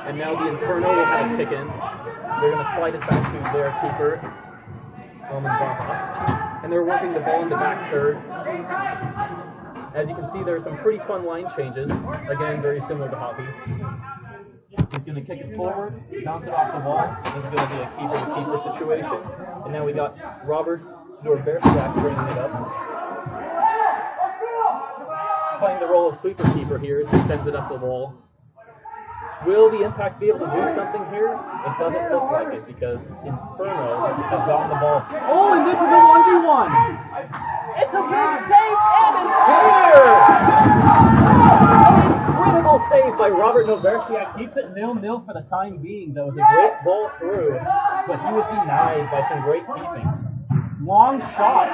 And now the Inferno will have a kick in. They're going to slide it back to their keeper, and they're working the ball into back third. As you can see, there are some pretty fun line changes. Again, very similar to hockey. He's going to kick it forward, bounce it off the wall. This is going to be a keeper-to-keeper situation. And now we got Robert Norbersiak bringing it up. Playing the role of sweeper-keeper here as he sends it up the wall. Will the Impact be able to do something here? It doesn't look like it because Inferno has on the ball. Oh, and this is a 1v1! It's a big save and it's clear! Incredible save by Robert Noversiak. Keeps it 0-0 for the time being. That was a great ball through, but he was denied by some great keeping. Long shot,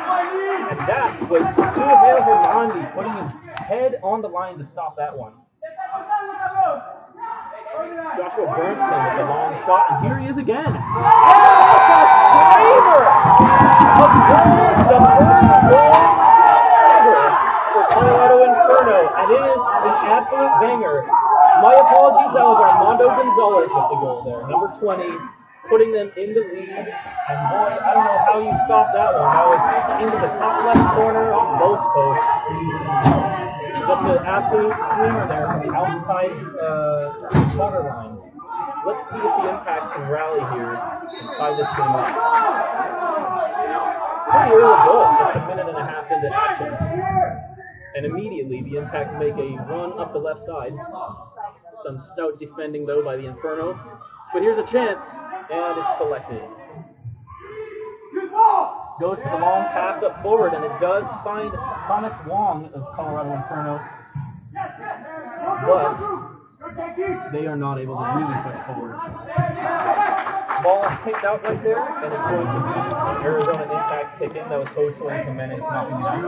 and that was Suhail Hermandi putting his head on the line to stop that one. Joshua Bernson with the long shot, and here he is again. Oh, the screamer! The first goal ever for Colorado Inferno, and it is an absolute banger. My apologies, that was Armando Gonzalez with the goal there, number 20, putting them in the lead. And boy, I don't know how you stopped that one. That was into the top left corner of both posts. Just an absolute screamer there from the outside corner line. Let's see if the Impact can rally here and tie this game up. Pretty early goal, just a minute and a half into action. And immediately the Impact make a run up the left side. Some stout defending though by the Inferno. But here's a chance, and it's collected. Goes for the long pass up forward, and it does find Thomas Wong of Colorado Inferno. But they are not able to really push forward. Ball is kicked out right there, and it's going to be Arizona Impact's kick in. That was Josue Jimenez knocking it out.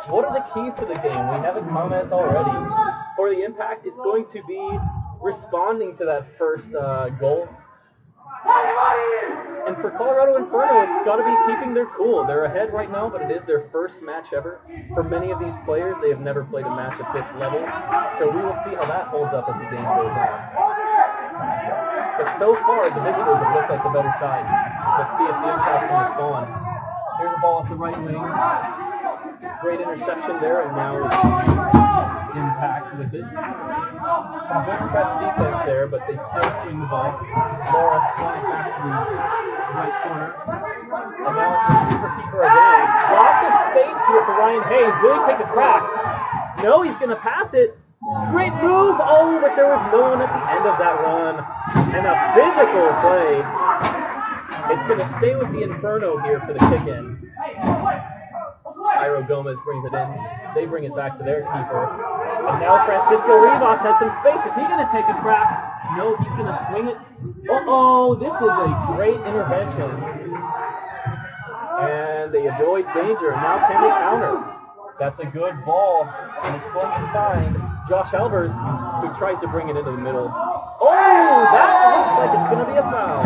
What are the keys to the game? We have comments already. For the Impact, it's going to be responding to that first goal. And for Colorado Inferno, it's got to be keeping their cool. They're ahead right now, but it is their first match ever. For many of these players, they have never played a match at this level. So we will see how that holds up as the game goes on. But so far, the visitors have looked like the better side. Let's see if the Impact can respond. Here's a ball off the right wing. Great interception there, and now it's Impact with it. Some good press defense there, but they still swing the ball. Lara swung it back to the right corner. And now it's the keeper again. Lots of space here for Ryan Hayes. Will he take a crack? No, he's going to pass it. Great move! Oh, but there was no one at the end of that run. And a physical play. It's going to stay with the Inferno here for the kick-in. Iro Gomez brings it in. They bring it back to their keeper. And now Francisco Rivas has some space. Is he going to take a crack? No, he's going to swing it. Uh-oh, this is a great intervention. And they avoid danger. And now can they counter? That's a good ball. And it's going to find Josh Albers, who tries to bring it into the middle. Oh, that looks like it's going to be a foul.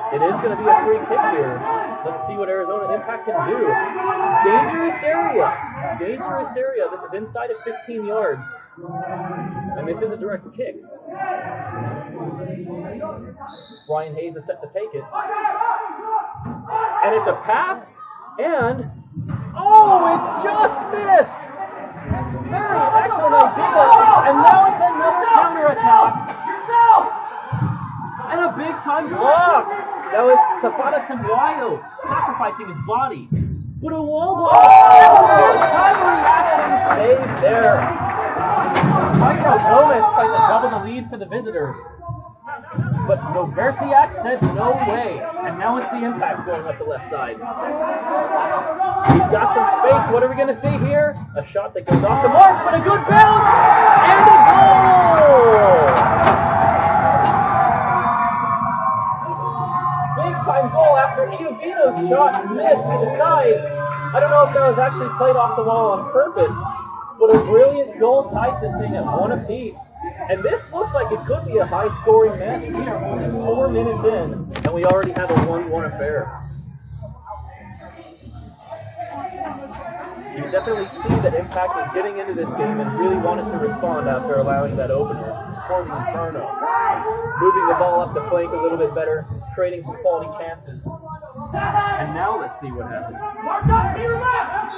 It is going to be a free kick here. Let's see what Arizona Impact can do. Dangerous area. Dangerous area. This is inside of 15 yards. And this is a direct kick. Ryan Hayes is set to take it. And it's a pass. And, oh, it's just missed. Very excellent idea. And now it's another counterattack. And a big-time block. That was Tafada Sembrayo sacrificing his body. But a wall goal. Oh, big-time reaction save there. Iro Gomez tried to double the lead for the visitors. But Noversiak said no way. And now it's the Impact going up the left side. He's got some space. What are we going to see here? A shot that goes off the mark, but a good bounce. And a goal. Big-time goal after Iovino's shot missed to the side. I don't know if that was actually played off the wall on purpose, but a brilliant goal ties the thing at one apiece. And this looks like it could be a high-scoring match. We are only 4 minutes in, and we already have a 1-1 affair. You can definitely see that Impact was getting into this game and really wanted to respond after allowing that opener for the Inferno. Moving the ball up the flank a little bit better, creating some quality chances. And now let's see what happens.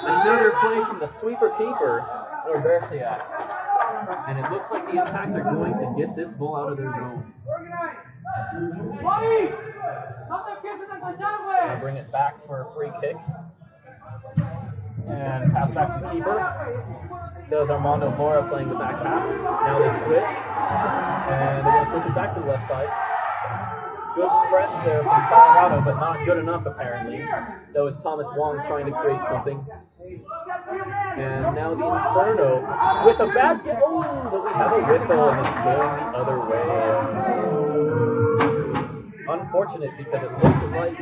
Another play from the sweeper keeper, Norbersiak. And it looks like the Impact are going to get this ball out of their zone. I'll bring it back for a free kick. And pass back to the keeper. There's Armando Mora playing the back pass. Now they switch. And they're going to switch it back to the left side. Good press there from Colorado, but not good enough apparently. That was Thomas Wong trying to create something. And now the Inferno with a bad... Oh, but we have a whistle and it's going the other way. Unfortunate because it looked like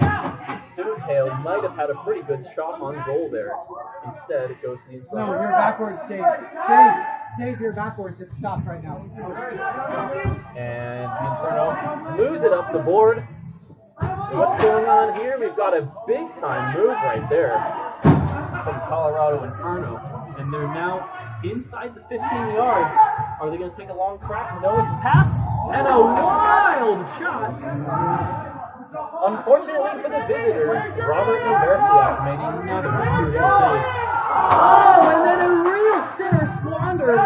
Soonhale might have had a pretty good shot on goal there. Instead, it goes to the Inferno. No, you're backwards, Dave. Dave, you're backwards. It stopped right now. And the Inferno moves it up the board. What's going on here? We've got a big-time move right there from Colorado Inferno. And they're now inside the 15 yards. Are they going to take a long crack? No, it's passed. And a wild shot. Unfortunately for the visitors, Robert Norbersiak made another crucial save. Oh, and then a real sinner squandered.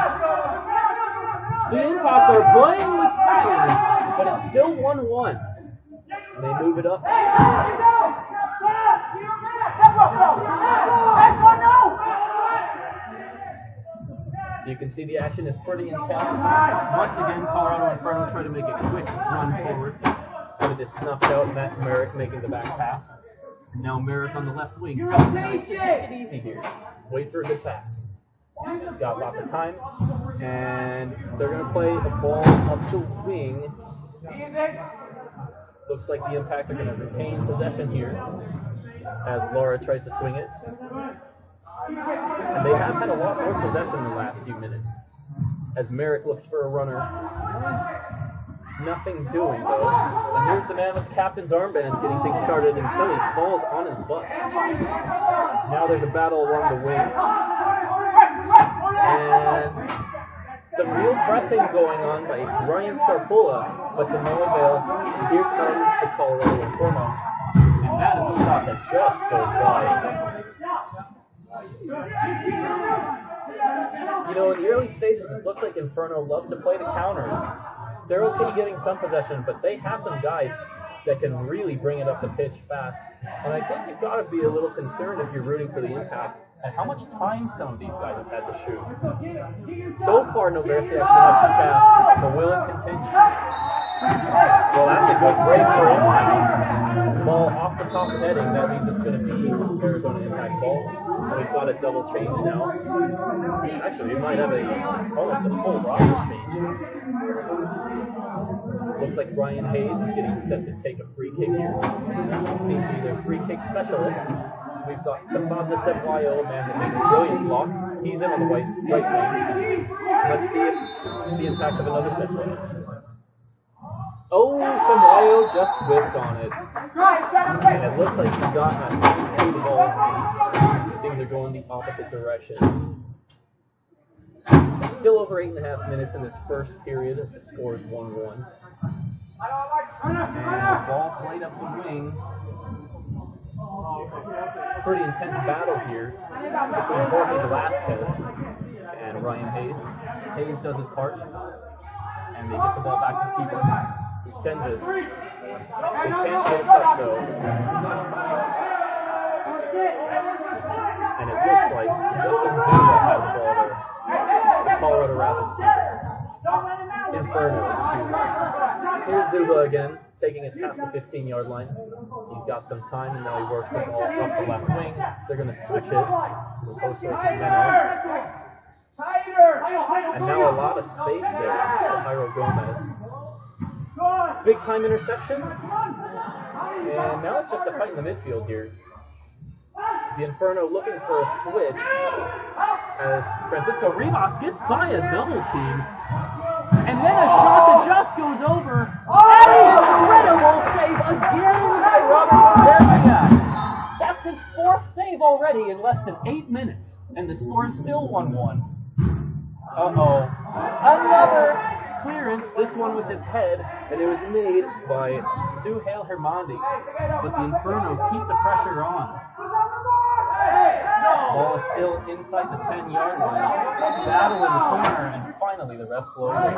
The Impact are playing with fire, but it's still 1-1. And they move it up. You can see the action is pretty intense. Once again, Colorado Inferno try to make a quick run forward. But it is snuffed out, and that's Merrick making the back pass. And now Merrick on the left wing. Telling guys to take it easy here. Wait for a good pass. He's got lots of time. And they're going to play a ball up the wing. Looks like the Impact are going to retain possession here as Lara tries to swing it. And they have had a lot more possession in the last few minutes as Merrick looks for a runner. Nothing doing, though. And here's the man with the captain's armband getting things started until he falls on his butt. Now there's a battle along the wing. And some real pressing going on by Ryan Scarpola, but to no avail. Here comes the Colorado Inferno. And that is a shot that just goes wide. You know, in the early stages, it looked like Inferno loves to play the counters. They're okay getting some possession, but they have some guys that can really bring it up the pitch fast. And I think you've got to be a little concerned if you're rooting for the Impact at how much time some of these guys have had to shoot. So far, Norbersiak's been up to task, but will it continue? Well, that's a good break for Impact. Ball off the top netting, that means it's going to be Arizona Impact ball. And we've got a double change now. Actually, we might have almost a full roster change. Looks like Brian Hayes is getting set to take a free kick here. He seems to be their free kick specialist. We've got Tafanza Semwayo, a man that made a brilliant block. He's in on the right wing. Let's see if the Impact have another set play. Oh, Semwayo just whipped on it. And it looks like he's gotten to the ball. Things are going the opposite direction. Still over 8.5 minutes in this first period as the score is 1-1. And the ball played up the wing. Pretty intense battle here between Jorge Velasquez and Ryan Hayes. Hayes does his part, and they get the ball back to the keeper, who sends it. They can't get a touch though. And it looks like Justin Zuma had the ball there. The Colorado Rapids keeper. Inferno, excuse me. Here's Zuba again, taking it past the 15-yard line. He's got some time, and now he works the ball up the left wing. They're going to switch it. The post works and now a lot of space there for Jairo Gomez. Big-time interception. And now it's just a fight in the midfield here. The Inferno looking for a switch as Francisco Rivas gets by a double team. And then a shot that just goes over. And an incredible save again by Robert Norbersiak. That's his 4th save already in less than 8 minutes, and the score is still 1-1. Uh-oh. Another clearance, this one with his head, and it was made by Suhail Hermandi. But the Inferno keep the pressure on. Ball is still inside the 10-yard line. Battle in the corner, and finally the ref blows it.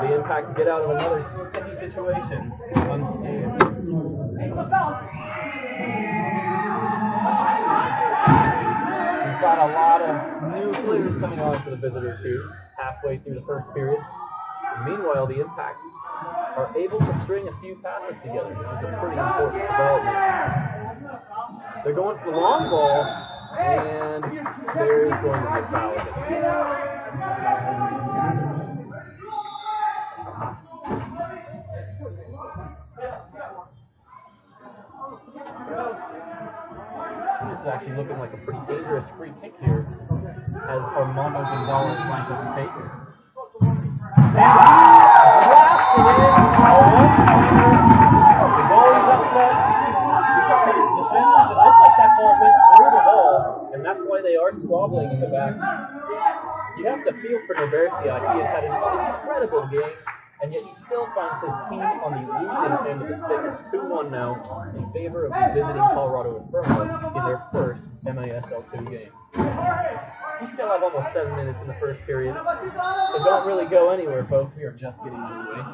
The Impact get out of another sticky situation unscathed. We've got a lot of new players coming on for the visitors here, halfway through the first period. Meanwhile, the Impact are able to string a few passes together. This is a pretty important development. They're going for the long ball, and there is going to be a foul against them. This is actually looking like a pretty dangerous free kick here, as Armando Gonzalez lines up to take it. And he blasts it in. The goalie's upset. The defenders, it looked like that ball went through the wall, and that's why they are squabbling in the back. You have to feel for Noversia. He has had an incredible game, and yet he still finds his team on the losing end of the stick. It's 2-1 now in favor of the visiting Colorado Inferno in their first MASL2 game. We still have almost 7 minutes in the first period, so don't really go anywhere, folks. We are just getting underway.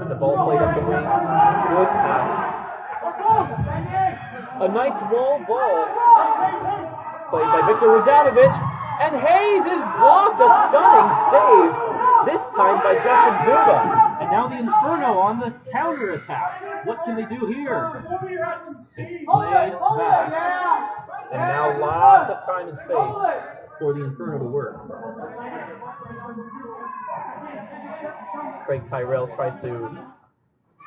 The ball played up the wing. Good pass. A nice wall ball played by Victor Radanovic. And Hayes is blocked. A stunning save. This time by Justin Zuba. And now the Inferno on the counter attack. What can they do here? It's played back. And now lots of time and space for the Inferno to work. Craig Tyrell tries to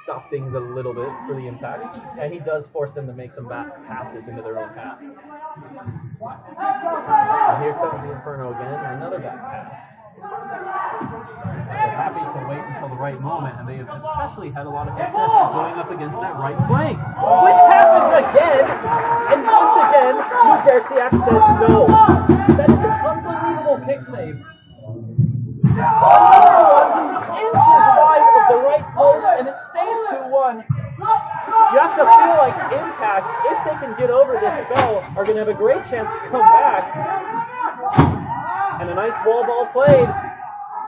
stop things a little bit for the Impact, and he does force them to make some back passes into their own half. And here comes the Inferno again, another back pass. They're happy to wait until the right moment, and they have especially had a lot of success going up against that right flank, which happens again, and once again, Noversia says no. That is an unbelievable kick save. Inches wide of the right post, and it stays 2-1. You have to feel like Impact, if they can get over this spell, are going to have a great chance to come back. And a nice wall ball played.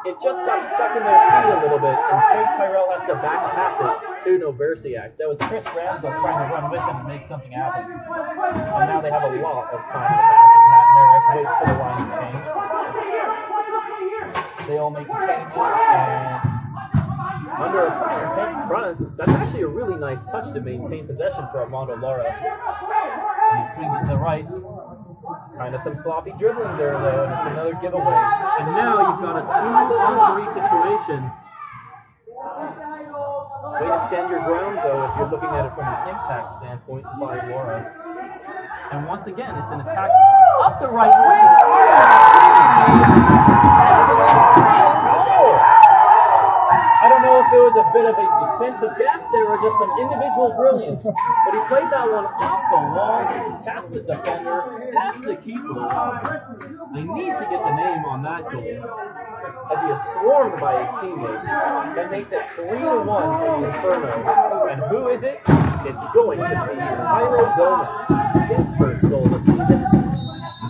It just got stuck in their feet a little bit, and Craig Tyrell has to back pass it to Noversia. That was Chris Ramsell trying to run with them and make something happen. And now they have a lot of time in the back as Matt Merrick waits for the line to change. They all make the changes, and under a pretty intense press, that's actually a really nice touch to maintain possession for Armando Lara. And he swings it to the right. Kind of some sloppy dribbling there, though, and it's another giveaway. And now you've got a 2-on-3 situation. Way to stand your ground, though, if you're looking at it from an Impact standpoint by Lara. And once again, it's an attack up the right wing. I don't know if it was a bit of a defensive gap there or just some individual brilliance, but he played that one off the wall, past the defender, past the keeper. They need to get the name on that goal, as he is swarmed by his teammates. That makes it 3-1 for the Inferno. And who is it? It's going to be Jairo Gomez, his first goal of the season.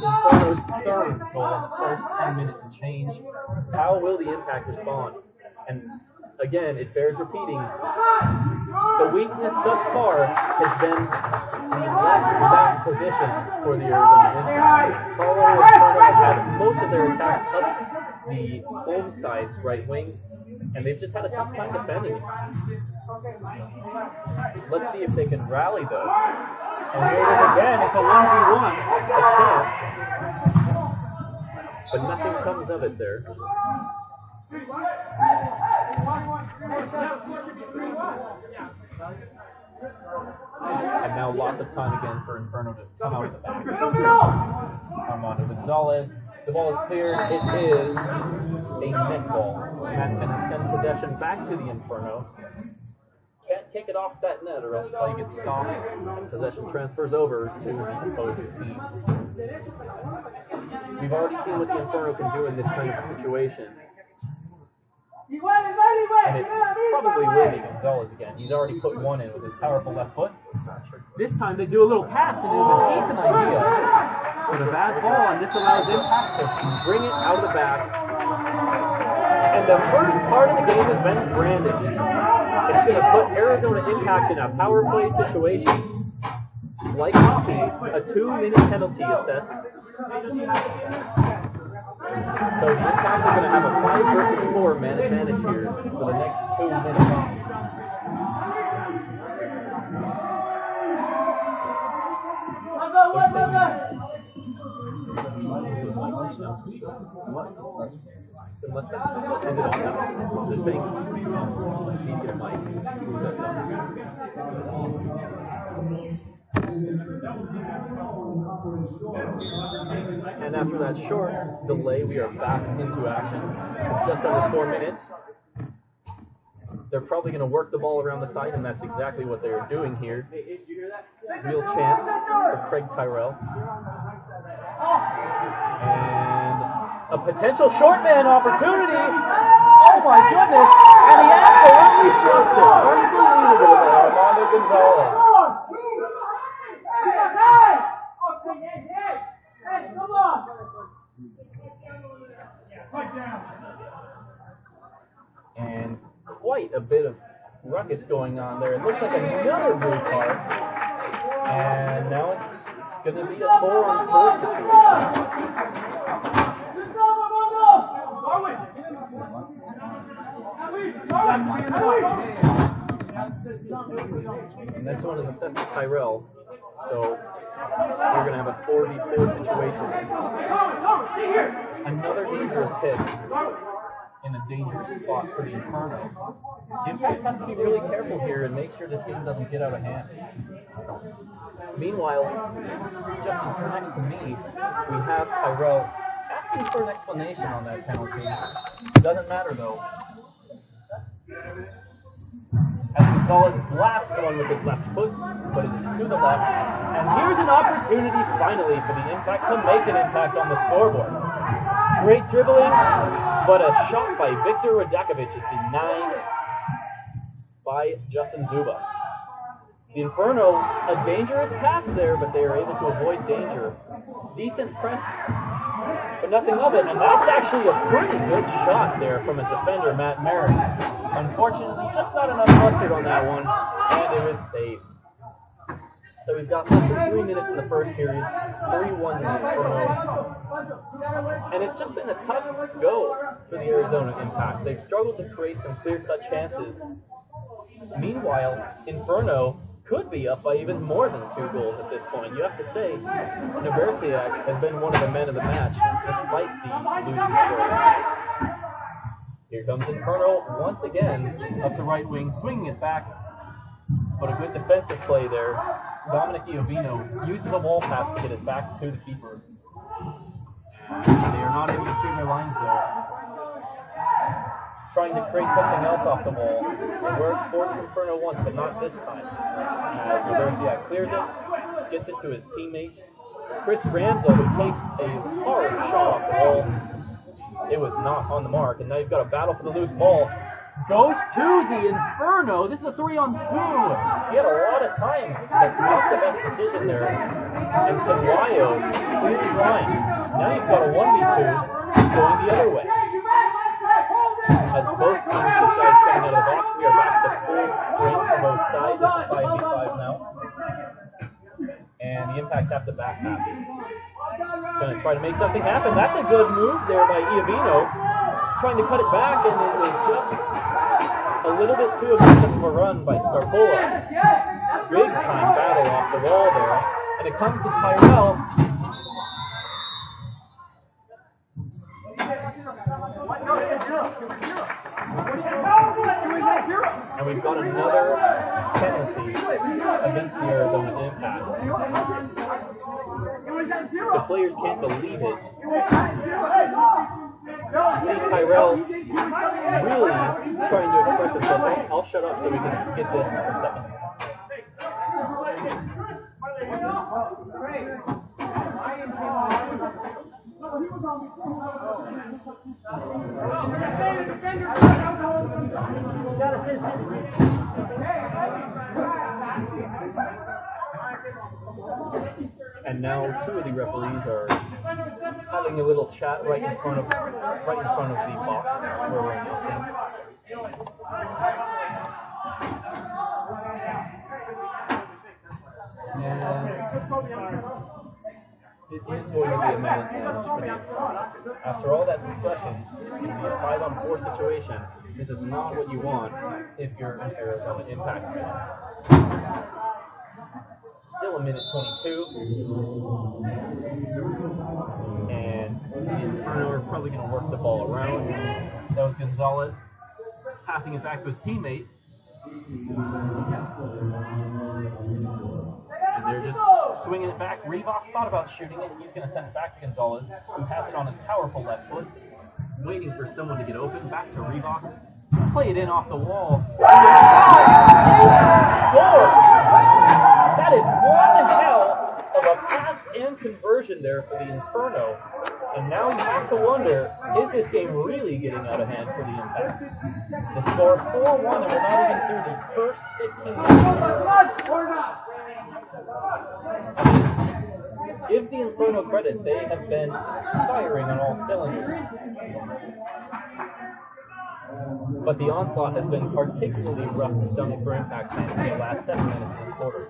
Inferno's third goal in the first 10 minutes and change. How will the Impact respond? And again, it bears repeating. The weakness thus far has been the left back position for the Arizona Impact. Colorado Inferno have had most of their attacks up the home side's right wing, and they've just had a tough time defending it. Let's see if they can rally, though. And here it is again. It's a 1v1, a chance. But nothing comes of it there. And now lots of time again for Inferno to come out of the back. Armando Gonzalez. The ball is cleared. It is a net ball. And that's going to send possession back to the Inferno. kick it off that net, or else play gets stopped and possession transfers over to the opposing team. We've already seen what the Inferno can do in this kind of situation. And it probably will be Gonzalez again. He's already put one in with his powerful left foot. This time they do a little pass, and it was a decent idea with a bad ball, and this allows Impact to bring it out of the back. And the first part of the game has been brandished. It's going to put Arizona Impact in a power play situation. Like hockey, a 2-minute penalty assessed. So the Impact are going to have a 5 versus 4 man advantage here for the next 2 minutes. Unless that's, is it on now? They're saying, need to get a mic? Who's that done? And after that short delay, we are back into action. Just under 4 minutes. They're probably going to work the ball around the side, and that's exactly what they're doing here. Real chance for Craig Tyrell. And a potential short man opportunity. Oh my goodness! And he absolutely flips it. Unbelievable by Armando Gonzalez. And quite a bit of ruckus going on there. It looks like another blue card. And now it's going to be a 4-on-4 situation. And this one is assessed to Tyrell. So we're going to have a 4v4 situation. Another dangerous pick in a dangerous spot for the Inferno. Impact has to be really careful here and make sure this game doesn't get out of hand. Meanwhile, just next to me, we have Tyrell asking for an explanation on that penalty. Doesn't matter though. As Gonzalez blasts one with his left foot, but it is to the left. And here's an opportunity finally for the Impact to make an impact on the scoreboard. Great dribbling, but a shot by Victor Radakovic is denied by Justin Zuba. The Inferno, a dangerous pass there, but they are able to avoid danger. Decent press, but nothing of it. And that's actually a pretty good shot there from a defender, Matt Merrick. Unfortunately, just not enough mustard on that one, and it was saved. So we've got less than 3 minutes in the first period, 3-1 to the Inferno. And it's just been a tough go for the Arizona Impact. They've struggled to create some clear-cut chances. Meanwhile, Inferno could be up by even more than 2 goals at this point. You have to say, Neversiak has been one of the men of the match, despite the losing score. Here comes Inferno once again, up the right wing, swinging it back. But a good defensive play there. Dominic Iovino uses a wall pass to get it back to the keeper. They are not able to clear their lines though. Trying to create something else off the wall. It works for the Inferno once, but not this time. As Neversiak clears it, gets it to his teammate, Chris Ramsell, who takes a hard shot off the wall. It was not on the mark, and now you've got a battle for the loose ball. Goes to the Inferno. This is a 3-on-2. He had a lot of time, but not the best decision there. And Saguayo clears lines. Now you've got a 1v2 going the other way. As both teams get guys coming out of the box, we are back to full strength for both sides. It's a 5v5 now. And the Impact have to back pass it. Going to try to make something happen. That's a good move there by Iovino. Trying to cut it back, and it was just a little bit too aggressive of a run by Scarpola. Big time battle off the wall there. And it comes to Tyrell. And we've got another penalty against the Arizona Impact. The players can't believe it. You see Tyrell Tyrell really trying to express himself. I'll shut up so we can get this for a second. And now two of the referees are having a little chat right in front of the box where we're announcing. And it is going to be a man advantage for the after all that discussion, it's going to be a 5-on-4 situation. This is not what you want if you're an Arizona Impact fan. Still a minute 22. And the Inferno are probably going to work the ball around. That was Gonzalez passing it back to his teammate. And they're just swinging it back. Rivas thought about shooting it. He's going to send it back to Gonzalez, who has it on his powerful left foot, waiting for someone to get open. Back to Rivas. Play it in off the wall. Score! That is one hell of a pass and conversion there for the Inferno. And now you have to wonder, is this game really getting out of hand for the Impact? The score 4-1, and we're not even through the first 15 minutes. Give the Inferno credit. They have been firing on all cylinders. But the onslaught has been particularly rough to stomach for Impact fans in the last 7 minutes of this quarter.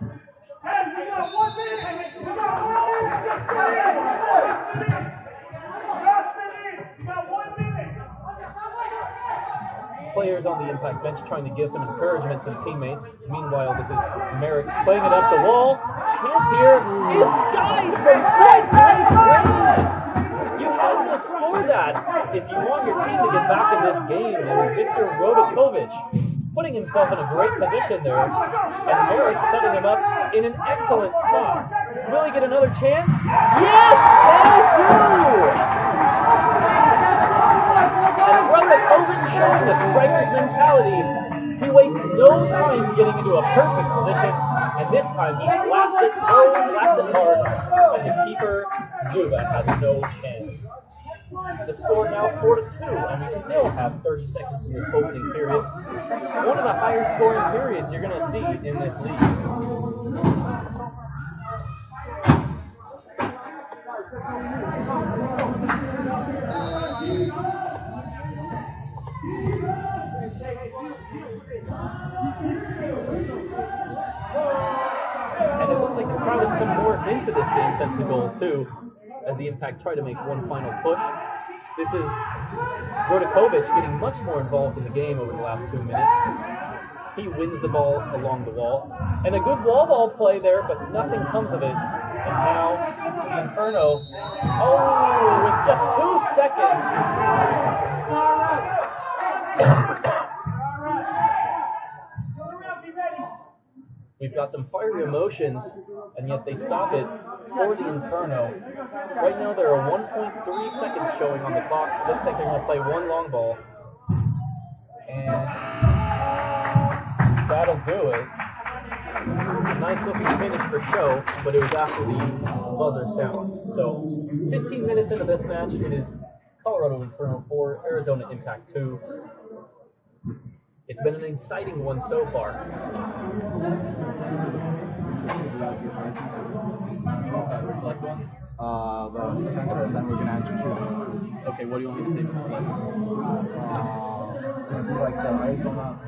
Players on the Impact bench trying to give some encouragement to the teammates. Meanwhile, this is Merrick playing it up the wall. Chance here is skied from point blank range. You have to score that if you want your team to get back in this game. It was Victor Rodakovic putting himself in a great position there, and Merrick setting him up in an excellent spot. Will he get another chance? Yes, they do! And Rodakovic showing the striker's mentality. He wastes no time getting into a perfect position, and this time he blasts it hard, and the keeper, Zuba, has no chance. The score now 4-2, and we still have 30 seconds in this opening period. One of the higher scoring periods you're going to see in this league. And it looks like the crowd has come more into this game since the goal, too, as the Impact try to make one final push. This is Rodakovic getting much more involved in the game over the last 2 minutes. He wins the ball along the wall. And a good wall ball play there, but nothing comes of it. And now the Inferno, with just 2 seconds. We've got some fiery emotions, and yet they stop it for the Inferno. Right now there are 1.3 seconds showing on the clock. It looks like they're going to play one long ball. And that'll do it. A nice looking finish for show, but it was after the buzzer sounds. So 15 minutes into this match, it is Colorado Inferno 4, Arizona Impact 2. It's been an exciting one so far. Select one? The center, and then we're going to enter two. Okay, what do you want me to say for select? It's going to be like the Arizona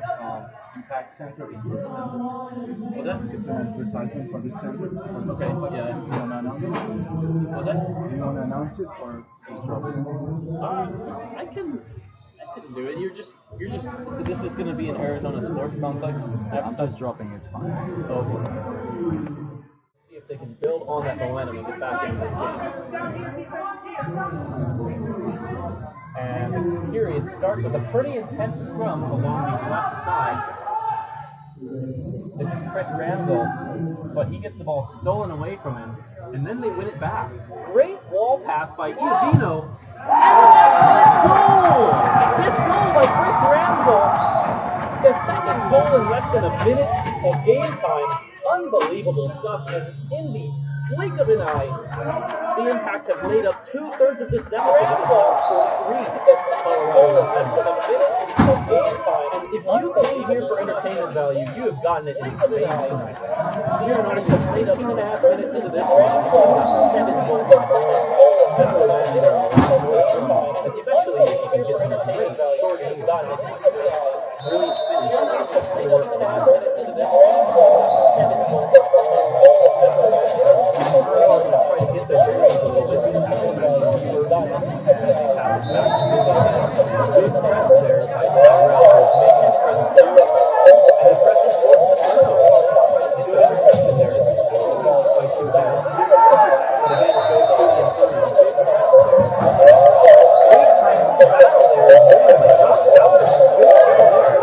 Impact Center is first. What's that? It's an advertisement for the center. Okay, yeah. You want to announce it? What's that? Do you want to announce it or just drop it? I can do it. You're just. So this is going to be an Arizona Sports Complex. I'm just dropping. It's fine. Okay. See if they can build on that momentum and get back into this game. And the period starts with a pretty intense scrum along the left side. This is Chris Ramsell, but he gets the ball stolen away from him, and then they win it back. Great wall pass by Iovino, and an excellent goal! This goal by Chris Ramsel, the second goal in less than a minute of game time. Unbelievable stuff, and in the blink of an eye, the Impact have made up 2/3 of this deficit. It is now 43. The second goal in less than a minute of game time. And if you came here for entertainment value, you have gotten it in spades tonight. We are not even played up 2.5 minutes into this round. 7 goals. That's the land there. Especially if you can get some great short game. Gotten it in spades. Brilliant finish. 4.5 minutes into this round. 7 goals. We're going to try to get their bearings a little bit. Good pass there by Lara, who's making his presence known. And the pressing towards the Inferno. Good interception there. It's quite too bad. But again, it goes to the Inferno. Good pass there. Big time battle there. Good by Josh Alder. Good there.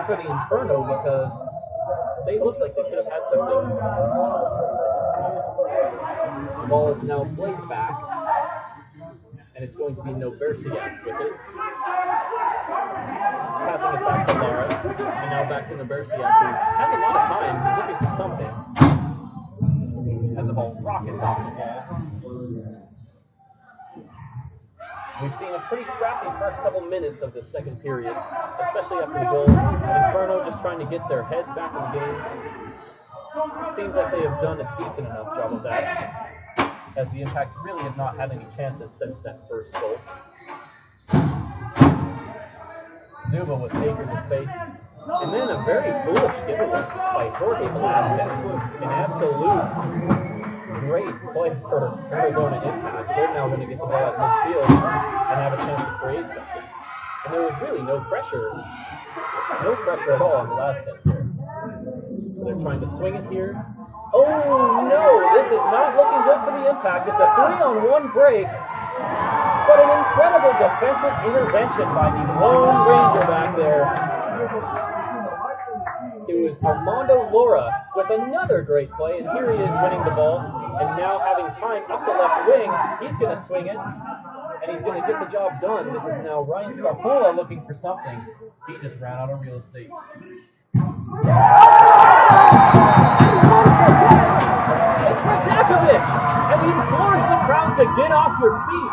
For the Inferno, because they looked like they could have had something. The ball is now played back, and it's going to be Nobersiak with it. Passing it back to Lara, and now back to Nobersiak, who has a lot of time. He's looking for something. And the ball rockets off the ball. We've seen a pretty scrappy first couple minutes of this second period, especially after the goal. Inferno just trying to get their heads back in the game. Seems like they have done a decent enough job of that, as the Impact really have not had any chances since that first goal. Zuba with acres of space. And then a very foolish giveaway by Jorge Velasquez. An absolute great play for Arizona Impact. They're now going to get the ball at midfield and have a chance to create something. And there was really no pressure at all on Velasquez there. So they're trying to swing it here. Oh no, this is not looking good for the Impact. It's a 3-on-1 break, but an incredible defensive intervention by the Lone Ranger back there. It was Armando Lara with another great play, and here he is winning the ball, and now having time up the left wing, he's going to swing it, and he's going to get the job done. This is now Ryan Scarpola looking for something. He just ran out of real estate. It's Radakovic, and he implores the crowd to get off your feet.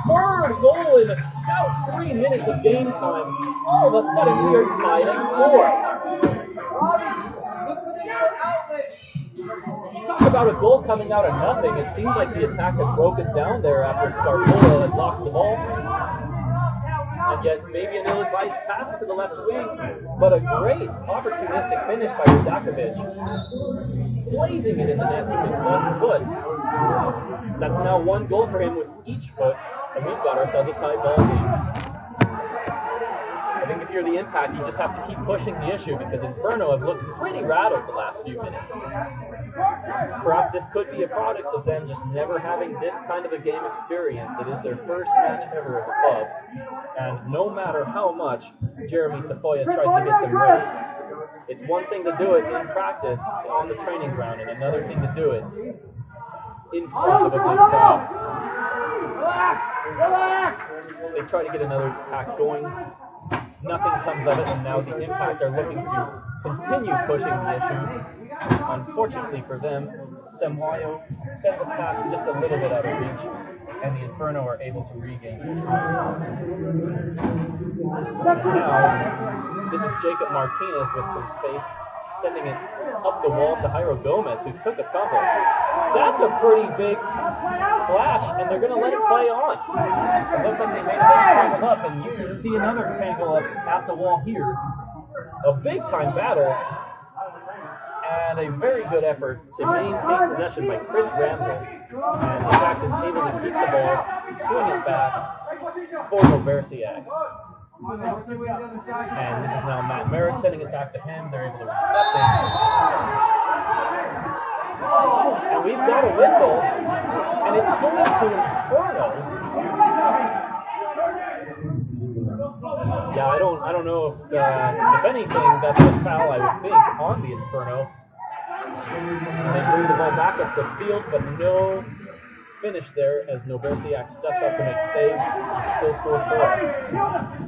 Third goal in about 3 minutes of game time. All of a sudden, we are tied at 4. You talk about a goal coming out of nothing. It seemed like the attack had broken down there after Scarpola had lost the ball. And yet, maybe an ill-advised pass to the left wing, but a great opportunistic finish by Radakovic. Blazing it in the net with his left foot. That's now 1 goal for him with each foot, and we've got ourselves a tie ball game. I think if you're the Impact, you just have to keep pushing the issue, because Inferno have looked pretty rattled the last few minutes. Perhaps this could be a product of them just never having this kind of a game experience. It is their first match ever as a club, and no matter how much Jeremy Tafoya tries to get them ready, it's one thing to do it in practice on the training ground, and another thing to do it in front of a good crowd. Relax! They try to get another attack going. Nothing comes of it, and now the Impact are looking to continue pushing the issue. Unfortunately for them, Samuayo sends a pass just a little bit out of reach, and the Inferno are able to regain control. Now, this is Jacob Martinez with some space, sending it up the wall to Jairo Gomez, who took a tumble. That's a pretty big flash, and they're going to let it play on. It looked like they made it tangled up, and you can see another tangle up at the wall here. A big-time battle, and a very good effort to maintain possession by Chris Ramsel, and in fact is able to keep the ball, swing it back for Nobersiak. And this is now Matt Merrick sending it back to him. They're able to reset things. And we've got a whistle, and it's going to Inferno. Yeah, I don't know if anything, that's a foul, I would think, on the Inferno. And they bring the ball back up the field, but no finish there as Nobersiak steps up to make the save. It's still 4-4.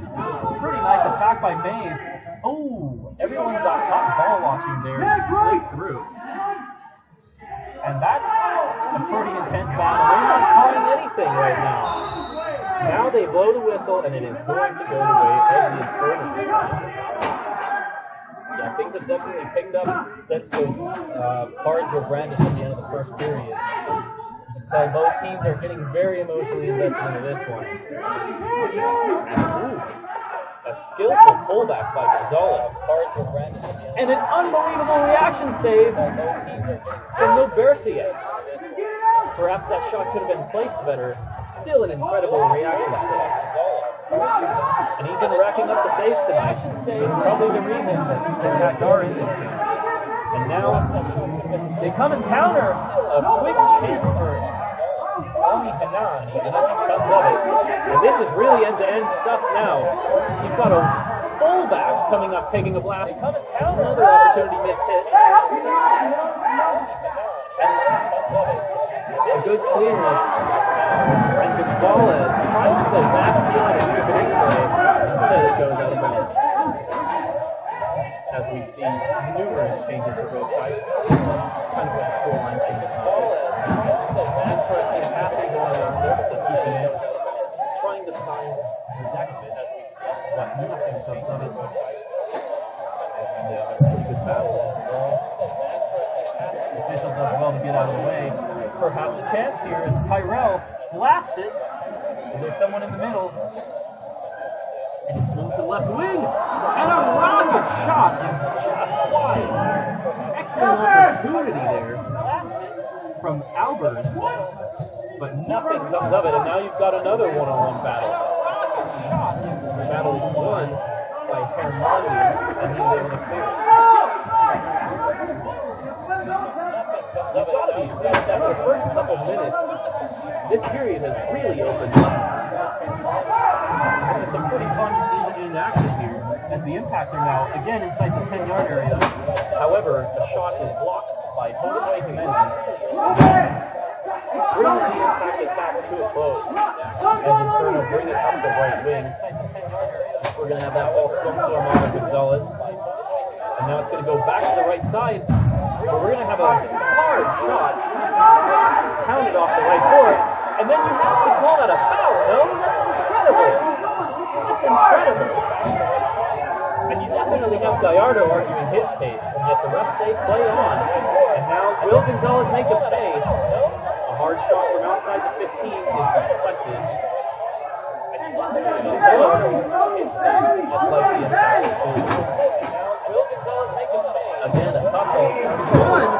Pretty nice attack by Mays. Oh, everyone got caught ball watching there and slipped through. And that's a pretty intense battle. They're not calling anything right now. Now they blow the whistle, and it is going to go the way of the Inferno. Yeah, things have definitely picked up since those cards were brandished at the end of the first period. You can tell both teams are getting very emotionally invested into this one. And, a skillful pullback by Gonzalez. Cards were brandished at the end. And an unbelievable reaction save from Nobersiak. Perhaps that shot could have been placed better. Still an incredible reaction save. And he's been racking up the saves tonight. It's probably the reason that Impact are in this game. And now they come and counter a quick chance for Ami Hanan, but nothing comes of it. And this is really end-to-end stuff now. You've got a fullback coming up taking a blast. Another opportunity mishit. A good clearance. And Gonzalez tries to backfield and move it into it. Instead it goes out of bounds. As we see numerous changes for both sides. Kind of like a four-line change. Interesting passing going on there. Trying to find the deck of it as we see what nothing comes of it. And a pretty good battle overall. The official does well to get out of the way. Perhaps a chance here as Tyrell blasts it. Is there someone in the middle? And he's swung to the left wing. And a rocket shot is just wide. Excellent opportunity there from Albers. But nothing comes of it. And now you've got another one-on-one battle. Battle won by Hernandez. And he's able to clear it. After the first couple minutes, this period has really opened up. This is some pretty fun in action here, as the Impact are now again inside the 10-yard area. However, the shot is blocked by Jose Jimenez. Brings the Impact attack to a close. As Inferno bring it up the right wing. Inside the 10-yard area. We're going to have that ball swung to Armando Gonzalez. And now it's going to go back to the right side. But we're going to have a hard shot counted off the right board, and then you have to call that a foul, no? That's incredible. That's incredible. And you definitely have Gallardo arguing his case, and yet the refs say play on. And now will Gonzalez make a pay? A hard shot from outside the 15 is deflected. And like the entire field. Will Gonzalez make a pay? Again, a tussle. One.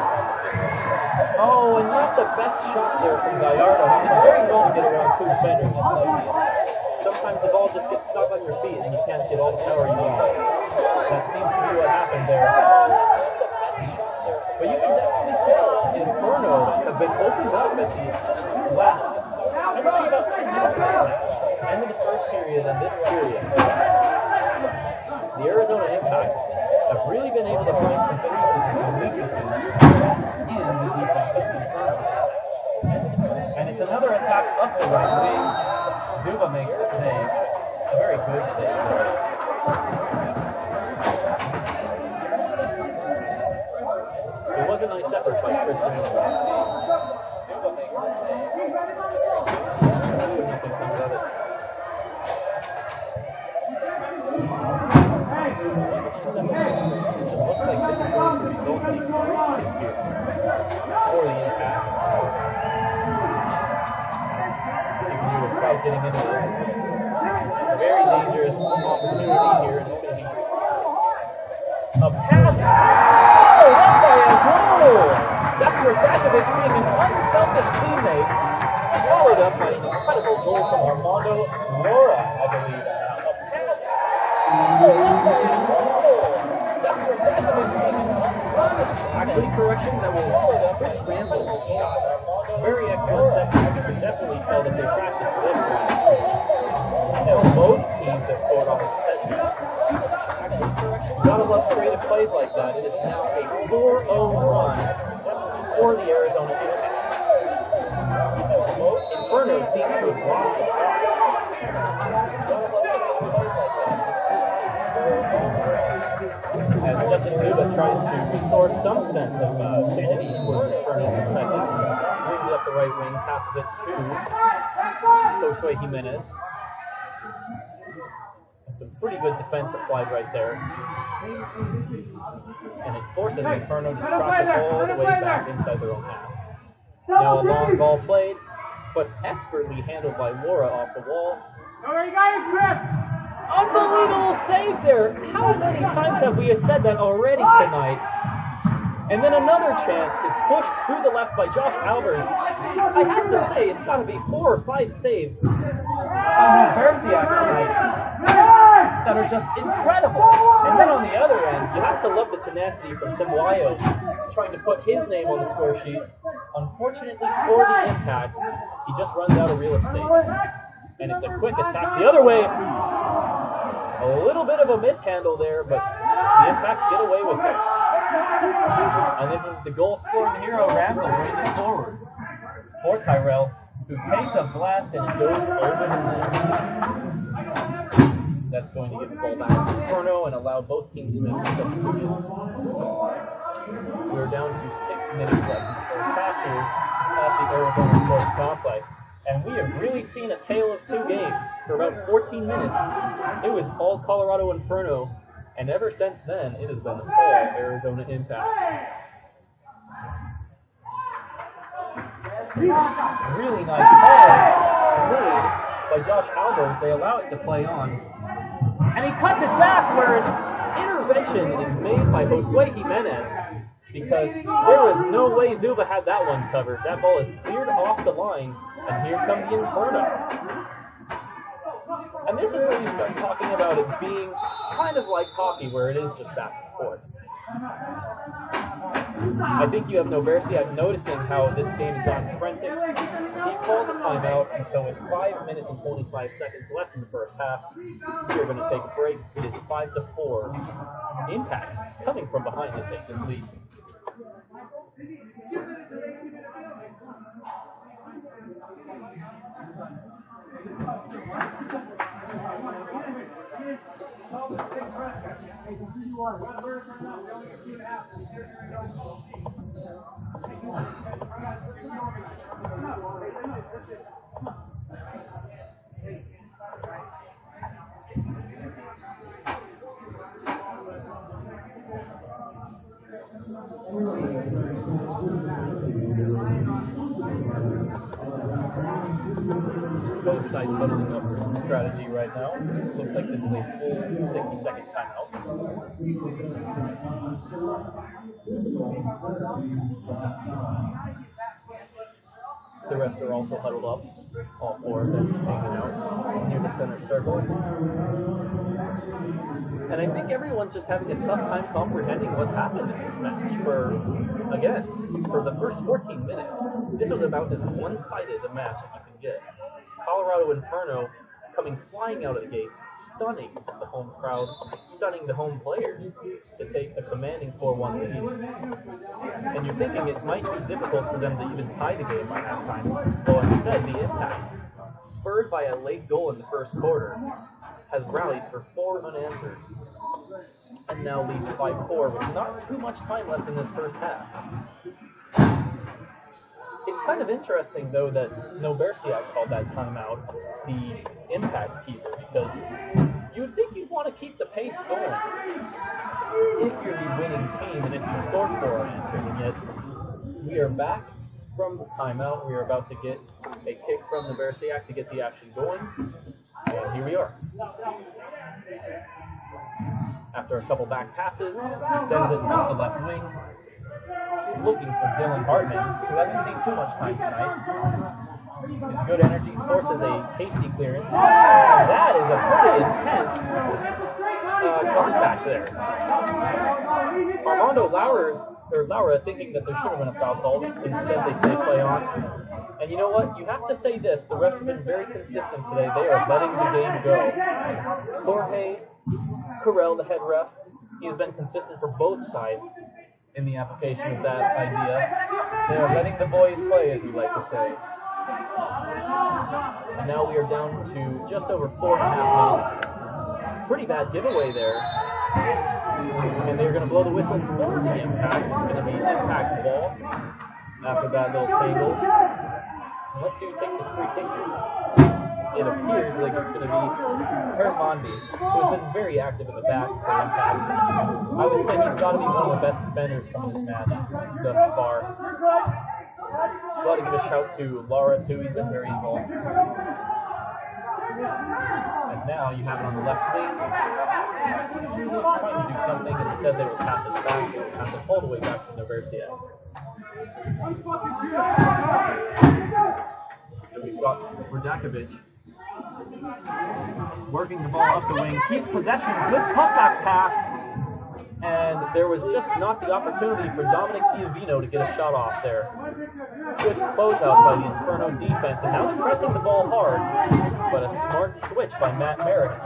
Oh, and not the best shot there from Gallardo. He did very well to get around two defenders. Sometimes the ball just gets stuck on your feet and you can't get all the power you need. That seems to be what happened there. But you can definitely tell Inferno have been opened up at the last, I'd say about 10 minutes of this match. End of the first period and this period. The Arizona Impact have really been able to find some weaknesses in the defense of Inferno. And it's another attack up the right wing. Zuba makes the save. A very good save there. It was a nice effort by Chris Brown. Zuba makes the save. Nothing comes of it. It looks like this is going to result in a free kick here for the Impact. Seems we were probably getting into this very dangerous opportunity here, and it's going to be a pass. Oh, that by a goal! That's Razakovic being an unselfish teammate, followed up by an incredible goal from Armando Lara, I believe. A pass Actually, correction, that was Chris Ramsell's shot. Very excellent set piece. You can definitely tell that they practiced this one. Now both teams have scored off of set piece. Actually, correction, gotta love creative plays like that. It is now a 4-0 run for the Arizona Impact. Inferno seems to have lost the plot. As Justin Zuba tries to restore some sense of sanity towards Inferno's perspective, brings it up the right wing, passes it to Josue Jimenez. And some pretty good defense applied right there. And it forces Inferno to trot the ball all the way back inside their own half. Now a long ball played, but expertly handled by Lara off the wall. Unbelievable save there. How many times have we said that already tonight? And then another chance is pushed through the left by Josh Albers. I have to say, it's got to be 4 or 5 saves on Bersiak tonight that are just incredible. And then on the other end, you have to love the tenacity from Simwayo, trying to put his name on the score sheet. Unfortunately for the Impact, he just runs out of real estate. And it's a quick attack the other way. A little bit of a mishandle there, but the Impact get away with it. And this is the goal-scoring hero, Ramsell, bringing it forward for Tyrell, who takes a blast and it goes over the net. That's going to give the ball back to Inferno and allow both teams to make some substitutions. We're down to 6 minutes left in the first half here at the Arizona Sports Complex. And we have really seen a tale of 2 games. For about 14 minutes, it was all Colorado Inferno, and ever since then, it has been all Arizona Impact. Really nice ball played by Josh Albers. They allow it to play on. And he cuts it back where an intervention is made by Josue Jimenez, because there was no way Zuba had that one covered. That ball is cleared off the line, and here comes the Inferno. And this is where you start talking about it being kind of like hockey, where it is just back and forth. I think you have Bersiak noticing how this game has gone frantic. He calls a timeout, and so with 5 minutes and 25 seconds left in the first half, we're going to take a break. It is 5-4. Impact coming from behind to take this lead. Both sides huddling up for some strategy right now. Looks like this is a full 60-second timeout. The rest are also huddled up. All 4 of them just hanging out near the center circle. And I think everyone's just having a tough time comprehending what's happened in this match. For the first 14 minutes, this was about as one-sided a match as you can get. Colorado Inferno coming flying out of the gates, stunning the home crowd, stunning the home players to take a commanding 4-1 lead. And you're thinking it might be difficult for them to even tie the game by halftime. Well, instead, the Impact, spurred by a late goal in the first quarter, has rallied for 4 unanswered, and now leads 5-4 with not too much time left in this first half. It's kind of interesting, though, that Bersiak called that timeout the Impact keeper, because you would think you'd want to keep the pace going if you're the winning team and if you scored 4 unanswered, and yet we are back from the timeout. We are about to get a kick from Bersiak to get the action going, and here we are. After a couple back passes, he sends it up the left wing, looking for Dylan Hartman, who hasn't seen too much time tonight. His good energy forces a hasty clearance. That is a pretty intense contact there. Lara thinking that there should have been a foul called. Instead, they say play on. And you know what? You have to say this. The refs have been very consistent today. They are letting the game go. Jorge Carrell, the head ref, he has been consistent for both sides in the application of that idea. They are letting the boys play, as we like to say. And now we are down to just over 4.5 minutes. Pretty bad giveaway there. And they're going to blow the whistle for the impact. It's going to be impact ball after that little tangle. And let's see who takes this free kick. It appears like it's going to be Hermondi, who has been very active in the back for impact. I would say he's got to be one of the best defenders from this match thus far. Got to give a shout to Lara too. He's been very involved. And now you have it on the left wing. Trying to do something, and instead they will pass it back. They will pass it all the way back to Noversiak. And we've got Radakovic working the ball up the wing, keeps possession, good cutback pass, and there was just not the opportunity for Dominic Iovino to get a shot off there. Good closeout by the Inferno defense, and now they're pressing the ball hard, but a smart switch by Matt Merrick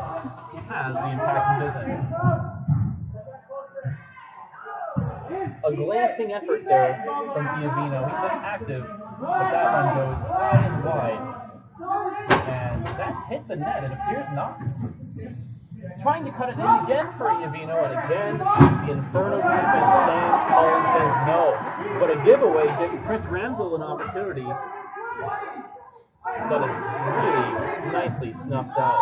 has the impact in business. A glancing effort there from Iovino. He's been active, but that one goes high and wide. And that hit the net. It appears not. Trying to cut it in again for Iovino, and again, the Inferno defense stands tall and says no. But a giveaway gives Chris Ramsell an opportunity that is really nicely snuffed out.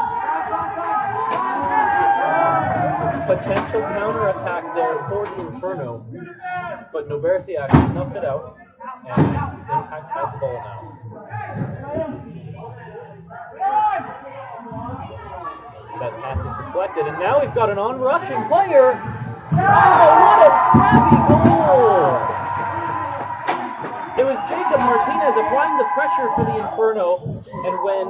Potential counterattack there for the Inferno, but Noversiak snuffs it out, and Impact has the ball now. That pass is deflected, and now we've got an on-rushing player. Oh, what a scrappy goal! It was Jacob Martinez applying the pressure for the Inferno, and when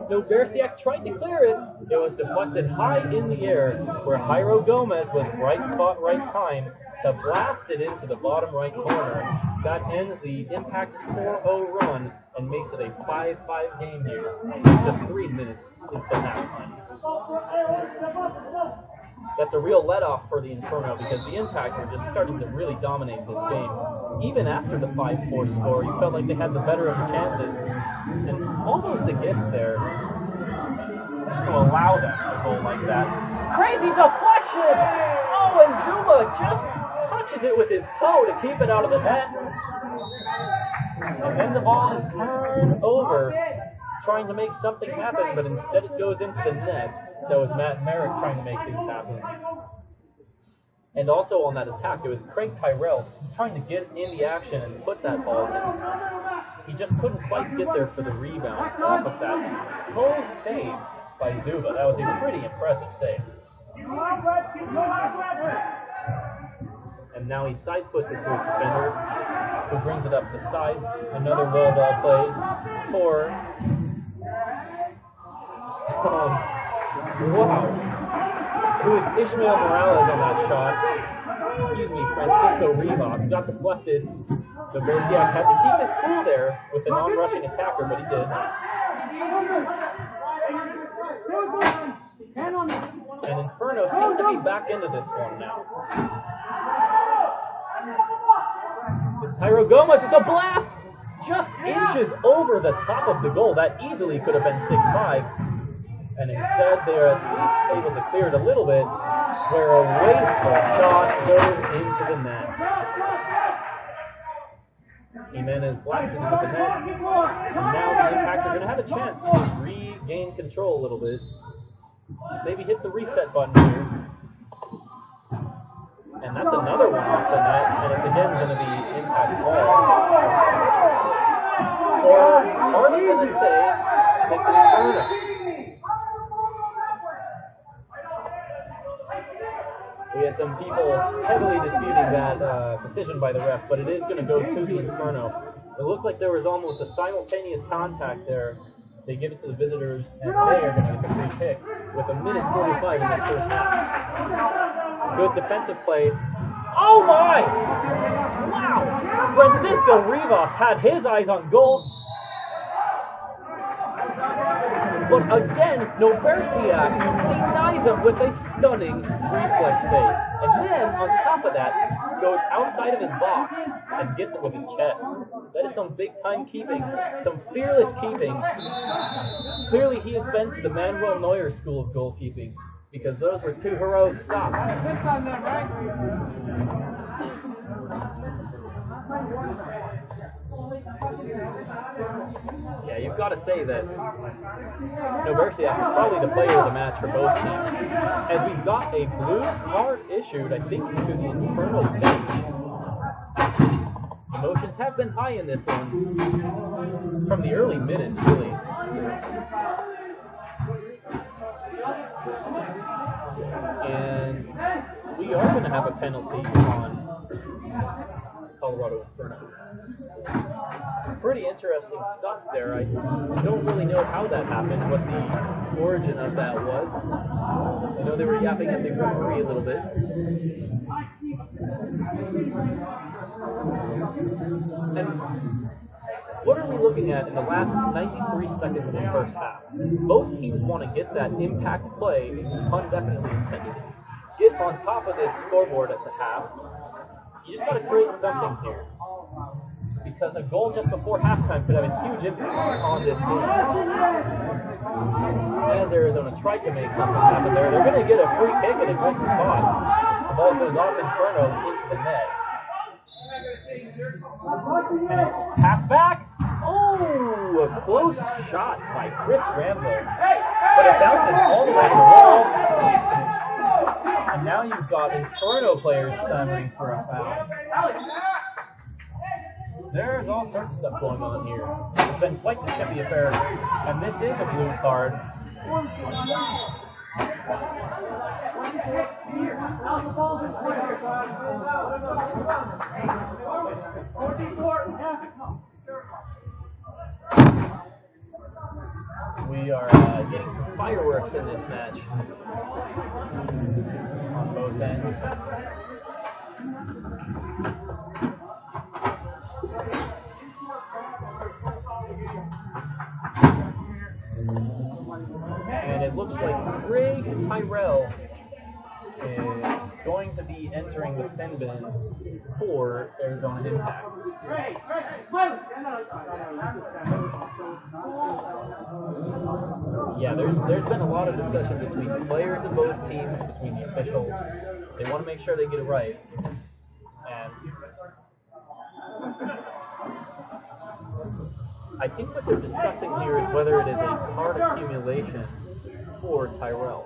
Noversiak tried to clear it, it was deflected high in the air, where Jairo Gomez was right spot, right time to blast it into the bottom right corner. That ends the Impact 4-0 run and makes it a 5-5 game here, just 3 minutes until halftime. That's a real let-off for the Inferno because the Impact were just starting to really dominate this game. Even after the 5-4 score, you felt like they had the better of the chances. And almost a gift there to allow them to go like that. Crazy deflection! Oh, and Zuma just touches it with his toe to keep it out of the net. And then the ball is turned over, trying to make something happen, but instead it goes into the net. That was Matt Merrick trying to make things happen. And also on that attack, it was Craig Tyrell trying to get in the action and put that ball in. He just couldn't quite get there for the rebound off of that toe save by Zuba. That was a pretty impressive save. And now he side foots it to his defender, who brings it up the side. Another wall ball played for... wow. It was Ishmael Morales on that shot. Excuse me, Francisco Rivas. Got deflected. So Noversiak had to keep his cool there with a non-rushing attacker, but he did. And Inferno seem to be back into this one now. This is Jairo Gomez with the blast! Just inches over the top of the goal. That easily could have been 6-5. And instead, they're at least able to clear it a little bit, where a wasteful shot goes into the net. Jimenez blasted into the net, and now the Impact are going to have a chance to regain control a little bit. Maybe hit the reset button here. And that's another one off the net, and it's again going to be Impact ball. Or are they going to say it's an Inferno? We had some people heavily disputing that decision by the ref, but it is going to go to the Inferno. It looked like there was almost a simultaneous contact there. They give it to the visitors, and they are going to get the free kick. with 1:45 in this first half. Good defensive play. Oh my! Wow! Francisco Rivas had his eyes on goal. But again, Nobersiak denies him with a stunning reflex save. And then, on top of that, goes outside of his box and gets it with his chest. That is some big-time keeping, some fearless keeping. Clearly, he has been to the Manuel Neuer School of Goalkeeping, because those were two heroic stops. Yeah, you've got to say that Nobersiak is probably the player of the match for both teams. As we've got a blue card issued, I think, to the Inferno bench. Emotions have been high in this one from the early minutes, really. And we are going to have a penalty on Colorado Inferno. Pretty interesting stuff there. I don't really know how that happened, what the origin of that was. I know they were yapping at the referee a little bit. And what are we looking at in the last 93 seconds of this first half? Both teams want to get that impact play, pun definitely intended, get on top of this scoreboard at the half. You just got to create something here. Because a goal just before halftime could have a huge impact on this game. As Arizona tried to make something happen there, they're going to get a free kick at a good spot. The ball goes off Inferno into the net. And it's passed back. Oh, a close shot by Chris Ramsey. But it bounces all the way to the wall. And now you've got Inferno players clamoring for a foul. There's all sorts of stuff going on here. It's been quite the chippy affair, and this is a blue card. We are getting some fireworks in this match on both ends. And it looks like Craig Tyrell is going to be entering the sin bin for Arizona Impact. Yeah, there's been a lot of discussion between the players of both teams, between the officials. They want to make sure they get it right. And I think what they're discussing here is whether it is a card accumulation for Tyrell.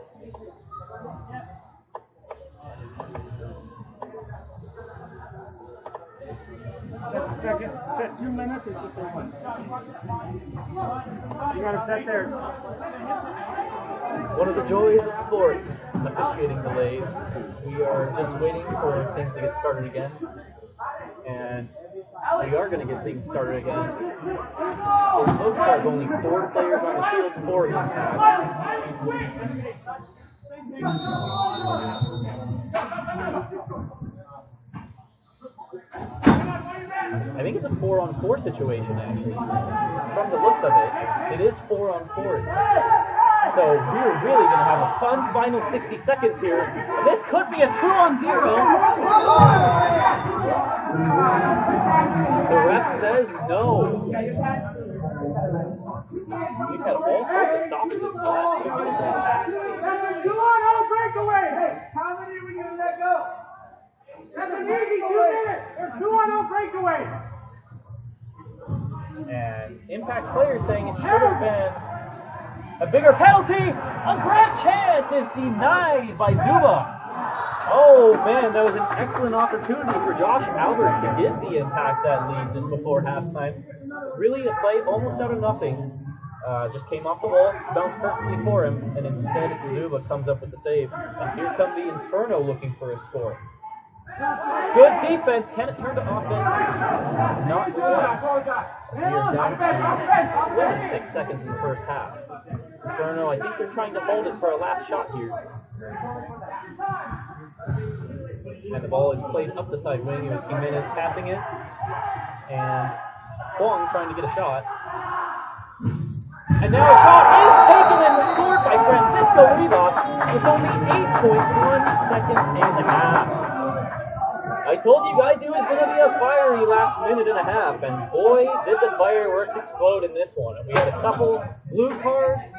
Set 2 minutes or just 1? You gotta set there. One of the joys of sports, officiating delays. We are just waiting for things to get started again. And we are going to get things started again. It looks like only 4 players on the field for Impact. I think it's a 4-on-4 situation, actually. From the looks of it, it is 4-on-4. So we're really going to have a fun final 60 seconds here. This could be a 2-on-0. The ref says no. We've had all sorts of stoppages in the last 2 minutes of this match. 2-on-0 breakaway! How many are we going to let go? That's an easy 2 minutes! There's 2-on-0 breakaway! And Impact players saying it should have been a bigger penalty. A grand chance is denied by Zuba. Oh man, that was an excellent opportunity for Josh Albers to give the Impact that lead just before halftime. Really a play almost out of nothing. Just came off the wall, bounced perfectly for him, and instead Zuba comes up with the save. And here come the Inferno looking for a score. Good defense. Can it turn to offense? Not quite. We are down to 26 seconds in the first half. Inferno, I think they're trying to hold it for a last shot here. And the ball is played up the side wing. It was Jimenez passing it. And Huang trying to get a shot. And now a shot is taken and scored by Francisco Rivas with only 8.1 seconds and a half. I told you guys it was going to be a fiery last minute and a half, and boy, did the fireworks explode in this one. We had a couple blue cards,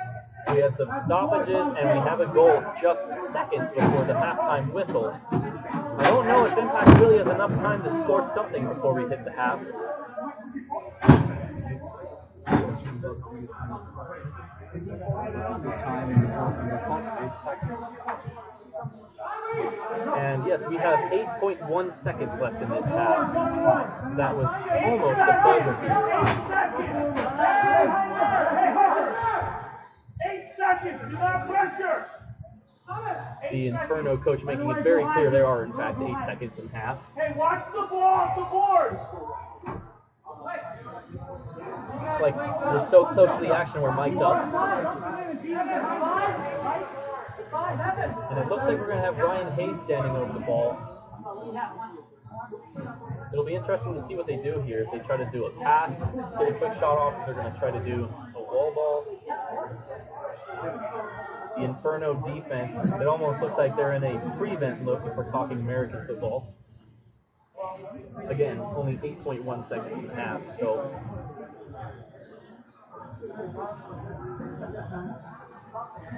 we had some stoppages, and we have a goal just seconds before the halftime whistle. I don't know if Impact really has enough time to score something before we hit the half. And yes, we have 8.1 seconds left in this half. That was almost a buzzer. 8 seconds, do not pressure. The Inferno coach making it very clear there are in fact 8 seconds and a half. Hey, watch the ball off the boards. It's like we're so close to the action we're mic'd up. And it looks like we're going to have Ryan Hayes standing over the ball. It'll be interesting to see what they do here. If they try to do a pass, get a quick shot off, if they're going to try to do a wall ball. The Inferno defense, it almost looks like they're in a prevent look if we're talking American football. Again, only 8.1 seconds and a half, so...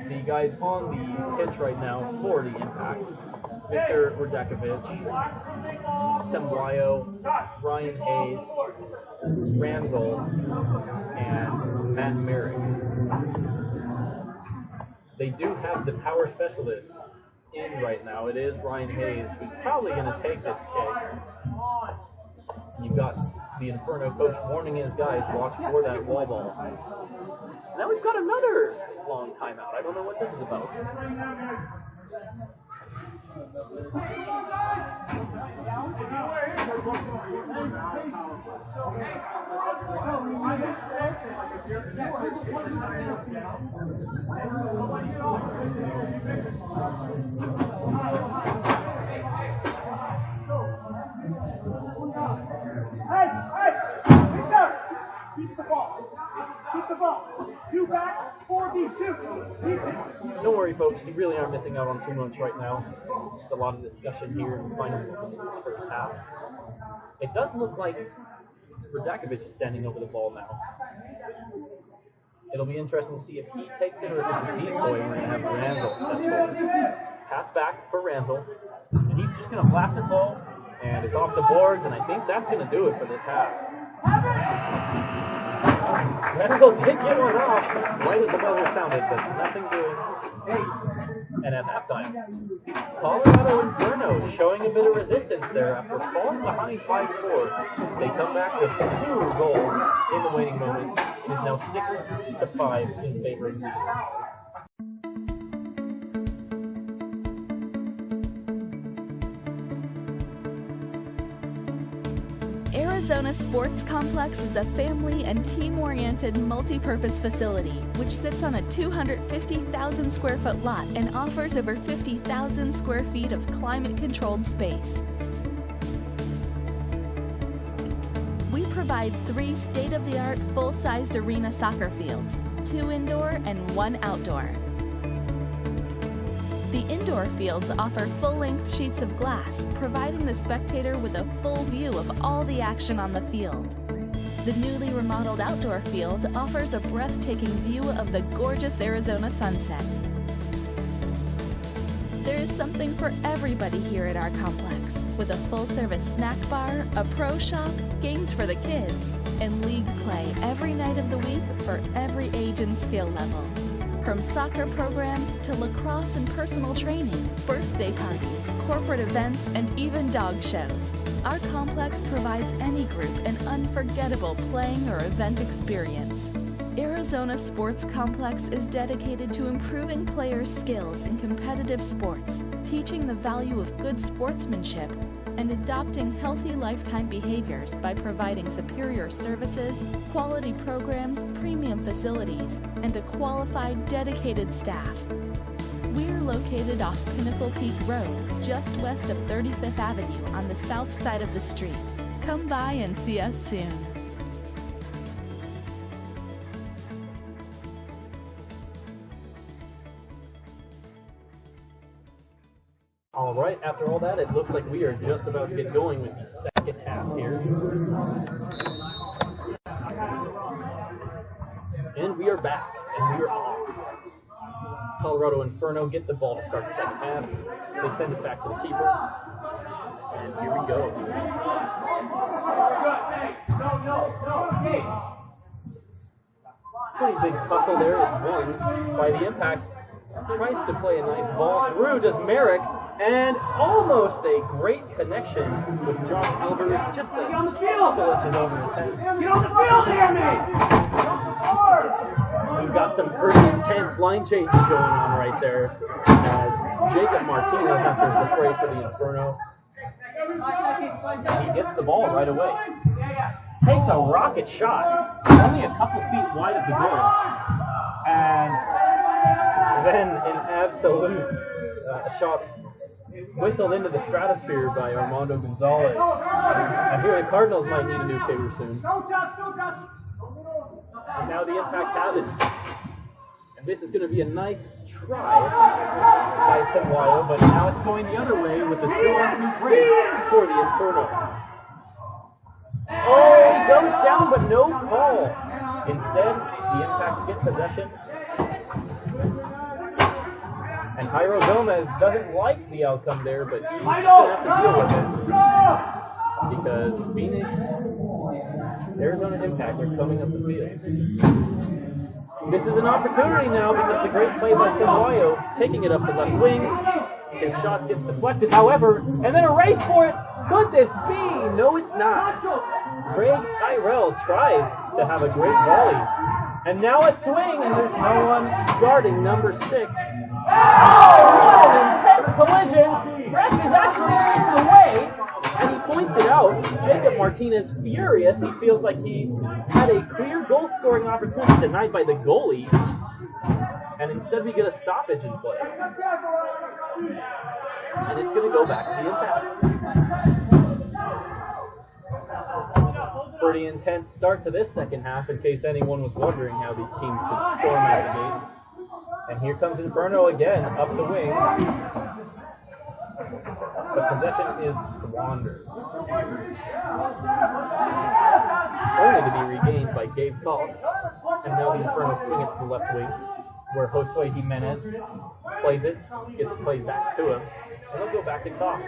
The guys on the pitch right now for the Impact: Victor Radakovic, Semwayo, Ryan Hayes, Ramsel, and Matt Merrick. They do have the power specialist in right now. It is Ryan Hayes, who's probably going to take this kick. You've got the Inferno coach warning his guys, watch for that wall ball. Now we've got another long timeout. I don't know what this is about. Keep the ball. Keep the ball. 2 back, 4v2. Don't worry, folks. You really aren't missing out on too much right now. Just a lot of discussion here in the final moments of this first half. It does look like Radakovic is standing over the ball now. It'll be interesting to see if he takes it or if it's a decoy. We're going to have Ramsel step forward. Pass back for Ramsel. And he's just going to blast it low. And it's off the boards. And I think that's going to do it for this half. Ramsel did get one off right as the buzzer sounded, but nothing doing. And at halftime, Colorado Inferno showing a bit of resistance there after falling behind 5-4. They come back with 2 goals in the waning moments. It is now 6-5 in favor of the Musicians. Arizona Sports Complex is a family and team-oriented multi-purpose facility which sits on a 250,000 square foot lot and offers over 50,000 square feet of climate-controlled space. We provide 3 state-of-the-art full-sized arena soccer fields, 2 indoor and 1 outdoor. The indoor fields offer full-length sheets of glass, providing the spectator with a full view of all the action on the field. The newly remodeled outdoor field offers a breathtaking view of the gorgeous Arizona sunset. There is something for everybody here at our complex, with a full-service snack bar, a pro shop, games for the kids, and league play every night of the week for every age and skill level. From soccer programs to lacrosse and personal training, birthday parties, corporate events, and even dog shows, our complex provides any group an unforgettable playing or event experience. Arizona Sports Complex is dedicated to improving players' skills in competitive sports, teaching the value of good sportsmanship and adopting healthy lifetime behaviors by providing superior services, quality programs, premium facilities, and a qualified, dedicated staff. We're located off Pinnacle Peak Road, just west of 35th Avenue on the south side of the street. Come by and see us soon. All right, after all that, it looks like we are just about to get going with the second half here. And we are back, and we are off. Colorado Inferno get the ball to start the second half. They send it back to the keeper. And here we go. Pretty big tussle there is won by the Impact. Tries to play a nice ball through, does Merrick, and almost a great connection with Josh Albers, just a couple inches over his head. Get on the field here, mate! We've got some pretty intense line changes going on right there as Jacob Martinez enters the fray for the Inferno. He gets the ball right away. Takes a rocket shot, only a couple feet wide of the goal. And then an absolute shot whistled into the stratosphere by Armando Gonzalez. I hear the Cardinals might need a new kicker soon. And now the Impact have it. And this is going to be a nice try by Samuel, but now it's going the other way with a 2-on-2 break for the Inferno. Oh, he goes down, but no call. Instead, the Impact get possession. And Jairo Gomez doesn't like the outcome there, but he's going to have to deal with it. Because Phoenix, Arizona Impact are coming up the field. This is an opportunity now because the great play by Samuel, taking it up the left wing. His shot gets deflected, however, and then a race for it. Could this be? No, it's not. Craig Tyrell tries to have a great volley. And now a swing, and there's no one guarding number 6. Oh, what an intense collision. Ref is actually in the way, and he points it out. Jacob Martinez furious. He feels like he had a clear goal-scoring opportunity denied by the goalie, and instead we get a stoppage in play. And it's going to go back to the Impact. Pretty intense start to this second half, in case anyone was wondering how these teams could storm out the gate. And here comes Inferno again, up the wing. But possession is squandered. Only to be regained by Gabe Koss. And now the Inferno swing it to the left wing, where Josue Jimenez plays it, gets it played back to him, and they'll go back to Koss.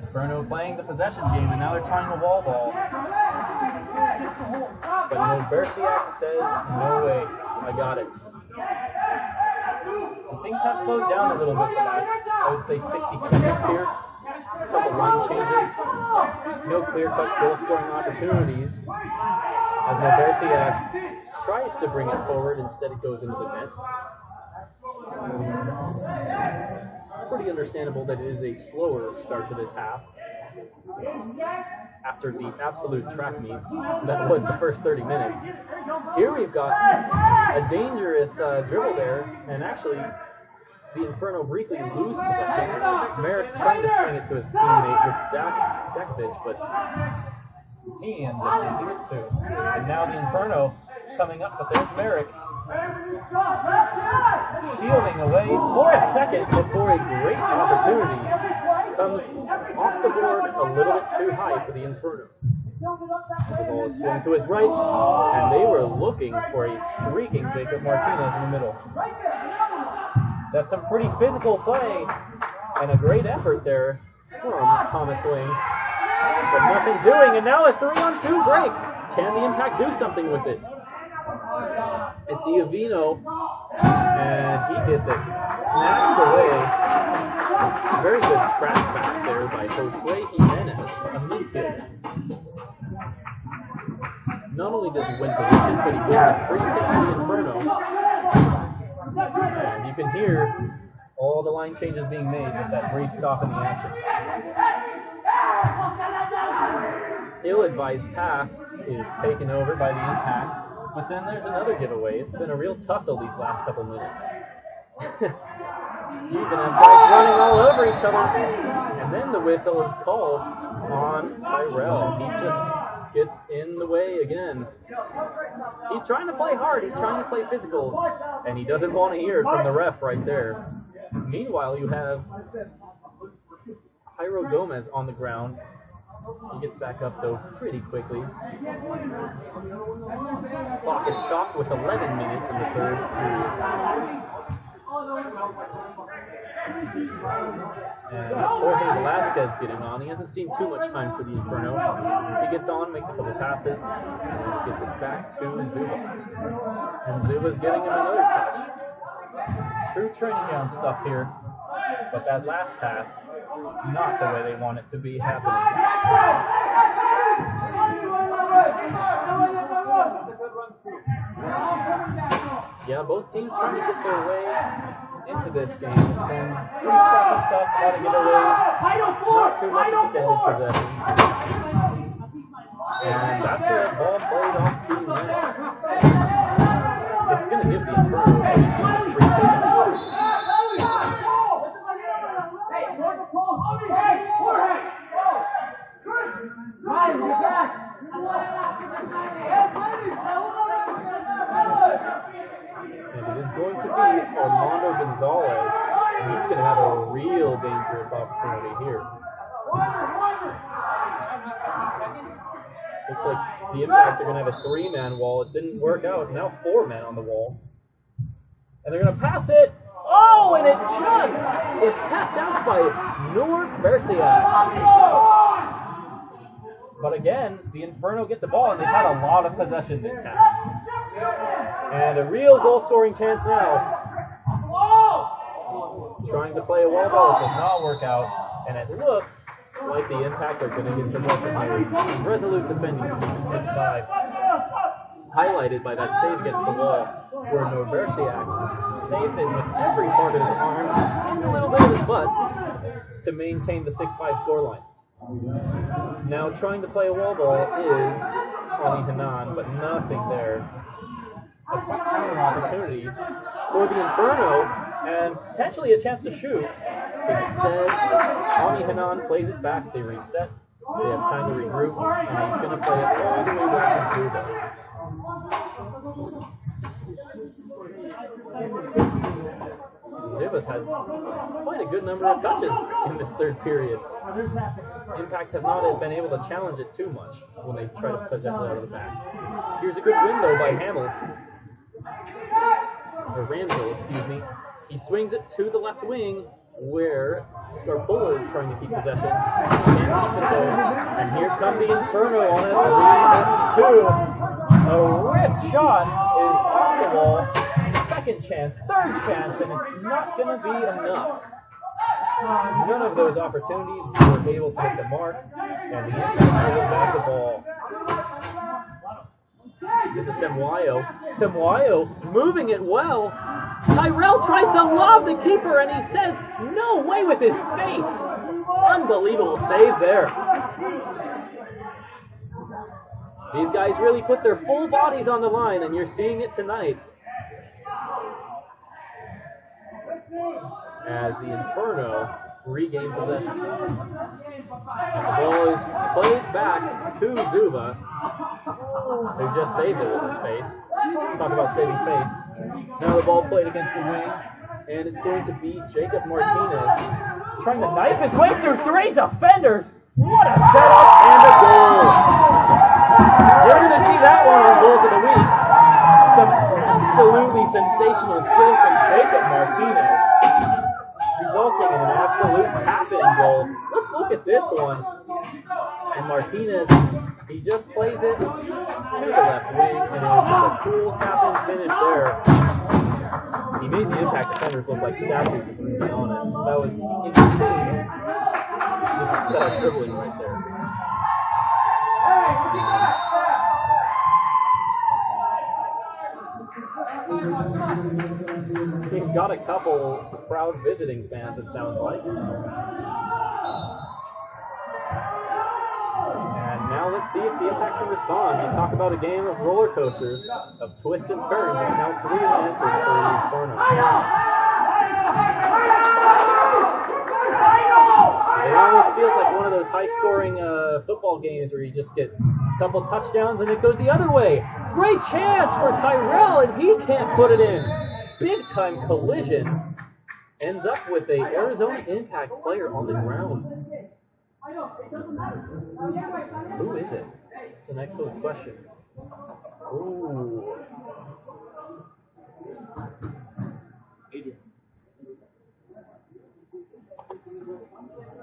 Inferno playing the possession game, and now they're trying a wall ball. But no, Bersiak says, no way, I got it. And things have slowed down a little bit the last, I would say, 60 seconds here. A couple line changes. No clear-cut goal-scoring opportunities. As no Bersiak tries to bring it forward, instead it goes into the net. Pretty understandable that it is a slower start to this half after the absolute track meet that was the first 30 minutes. Here we've got a dangerous dribble there, and actually the Inferno briefly lose possession. Merrick trying to swing it to his teammate with Dakovic, but he ends up losing it too. And now the Inferno coming up, but there's Merrick shielding away for a second before a great opportunity comes off the board a little bit too high for the Inferno. The ball is swung to his right, and they were looking for a streaking Jacob Martinez in the middle. That's some pretty physical play and a great effort there from Thomas Wing. But nothing doing, and now a 3-on-2 break. Can the Impact do something with it? It's Iovino, and he gets it snatched away. Very good track back there by Josue Jimenez, a midfielder. Not only does he win position, but he goes a free kick to the Inferno. And you can can hear all the line changes being made with that brief stop in the action. Ill-advised pass is taken over by the Impact, but then there's another giveaway. It's been a real tussle these last couple minutes. You can have guys running all over each other, and then the whistle is called on Tyrell. He just gets in the way again. He's trying to play hard, he's trying to play physical, and he doesn't want to hear it from the ref right there. Meanwhile, you have Jairo Gomez on the ground. He gets back up, though, pretty quickly. Clock is stopped with 11 minutes in the third period. And it's Jorge Velasquez getting on. He hasn't seen too much time for the Inferno. He gets on, makes a couple passes, and gets it back to Zuba. And Zuba's getting him another touch. True training ground stuff here, but that last pass, not the way they want it to be happening. Yeah, both teams trying to get their way into this game. It's been pretty scrappy stuff, a lot of giveaways, not too much extended possession. And that's a ball played off the net. It's going to give the Inferno a pretty decent free kick. And it is going to be Armando Gonzalez, and he's going to have a real dangerous opportunity here. Looks like the Impact are going to have a 3-man wall. It didn't work out. Now 4 men on the wall. And they're going to pass it. Oh, and it just is capped out by Noor Versiak. But again, the Inferno get the ball, and they've had a lot of possession this half. And a real goal-scoring chance now. Trying to play a wall ball, it does not work out. And it looks like the Impact are going to get possession here. Resolute defending, 6-5. Highlighted by that save against the wall, where Norversiak saved it with every part of his arm and a little bit of his butt to maintain the 6-5 scoreline. Now trying to play a wall ball is Ali Hanan, but nothing there. A quick counter opportunity for the Inferno, and potentially a chance to shoot. Instead, Ali Hanan plays it back, they reset, they have time to regroup, and he's going to play it all the way back to Zuba. Zuba's had quite a good number of touches in this third period. Impact have not been able to challenge it too much when they try to possess it out of the back. Here's a good window by Hamill. Or Randall, excuse me. He swings it to the left wing where Scarpola is trying to keep possession. Can't keep it going. And here come the Inferno on it, 3 versus 2. A ripped shot is off the wall. Second chance, third chance, and it's not going to be enough. None of those opportunities were able to hit the mark, and the Impact will back the ball. This is Semwayo. Semwayo moving it well. Tyrell tries to lob the keeper, and he says, "No way," with his face. Unbelievable save there. These guys really put their full bodies on the line, and you're seeing it tonight. As the Inferno regain possession. And the ball is played back to Zuba, who just saved it with his face. Talk about saving face. Now the ball played against the wing, and it's going to be Jacob Martinez trying to knife his way through 3 defenders. What a setup and a goal! You're going to see that one on Goals of the Week. Some absolutely sensational skill from Jacob Martinez, resulting in an absolute tap-in goal. Let's look at this one. And Martinez, he just plays it to the left wing, and it was just a cool tap-in finish there. He made the Impact defenders look like statues, if I'm being honest. That was insane. That dribbling right there. got a couple crowd visiting fans, it sounds like. And now let's see if the Impact can respond. You talk about a game of roller coasters, of twists and turns. It's now 3 unanswered for the Inferno. It almost feels like one of those high-scoring football games where you just get a couple touchdowns and it goes the other way. Great chance for Tyrell, and he can't put it in. Big-time collision. Ends up with a Arizona Impact player on the ground. Who is it? It's an excellent question. Ooh.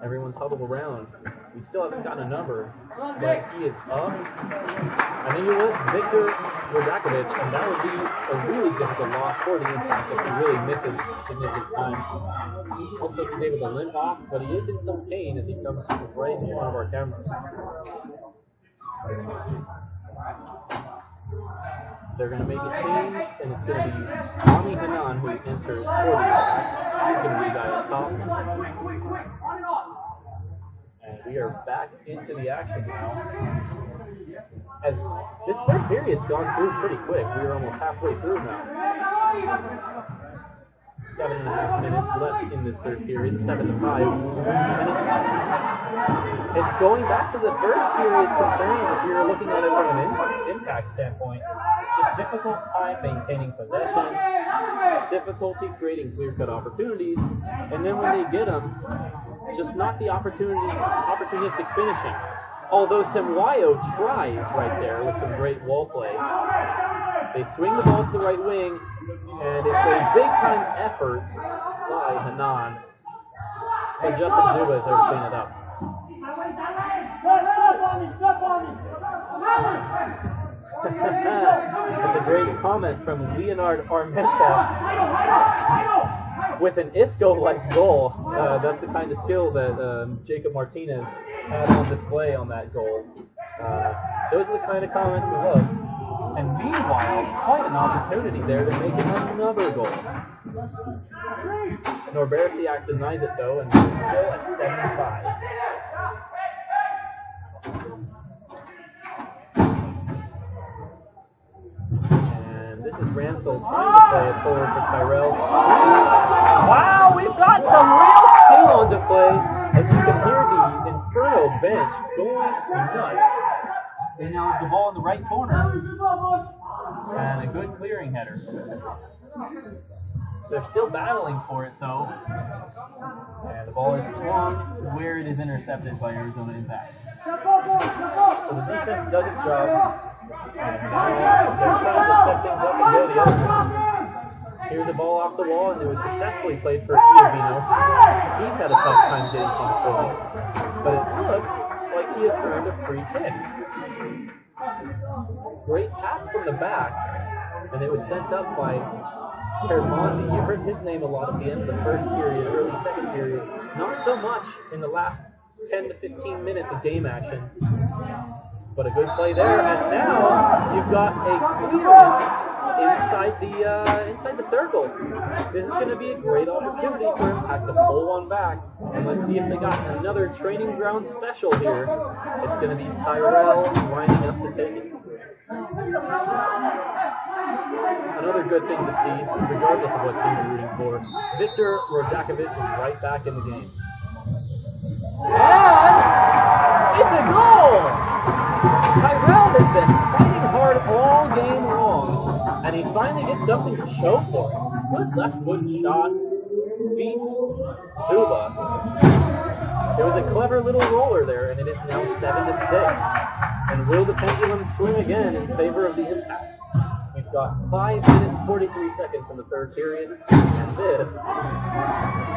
Everyone's huddled around. We still haven't gotten a number, but he is up. I think it was Victor Rodakovic, and that would be a really difficult loss for the Impact if he really misses significant time. Looks like he's able to limp off, but he is in some pain as he comes right in front of our cameras. They're going to make a change, and it's going to be Tommy Hanan who enters for the Impact. He's going to be the guy up top. And we are back into the action now. As this third period's gone through pretty quick. We are almost halfway through now. 7.5 minutes left in this third period, 7-5. And it's going back to the first period concerns if you're looking at it from an impact standpoint. Just difficult time maintaining possession, difficulty creating clear-cut opportunities, and then when they get them, just not the opportunistic finishing. Although Semwayo tries right there with some great wall play. They swing the ball to the right wing, and it's a big-time effort by Hanan. But Justin Zuba is there to clean it up. That's a great comment from Leonard Armenta. With an Isco-like goal, that's the kind of skill that Jacob Martinez had on display on that goal. Those are the kind of comments we love. And meanwhile, quite an opportunity there to make another goal. Norbersiak denies it though, and we're still at 75. This is Ramsell trying to play it forward for Tyrell. Wow, we've got some real skill on display. As you can hear the Inferno bench going nuts. They now have the ball in the right corner. And a good clearing header. They're still battling for it though. And the ball is swung where it is intercepted by Arizona Impact. So the defense does its job. And now they're trying to set things up and go the other way. Here's a ball off the wall, and it was successfully played for Iovino. He's had a tough time getting things going, but it looks like he has earned a free kick. Great pass from the back, and it was sent up by Hermondi. You heard his name a lot at the end of the first period, early second period. Not so much in the last 10 to 15 minutes of game action. But a good play there, and now you've got a clearance inside the circle. This is going to be a great opportunity for Impact to pull one back, and let's see if they got another training ground special here. It's going to be Tyrell lining up to take it. Another good thing to see, regardless of what team you're rooting for. Victor Rodakovic is right back in the game. And it's a goal! Tyrell has been fighting hard all game long, and he finally gets something to show for it. Good left foot shot, beats Zuba. It was a clever little roller there, and it is now 7-6. And will the pendulum swing again in favor of the Impact? We've got 5 minutes 43 seconds in the third period, and this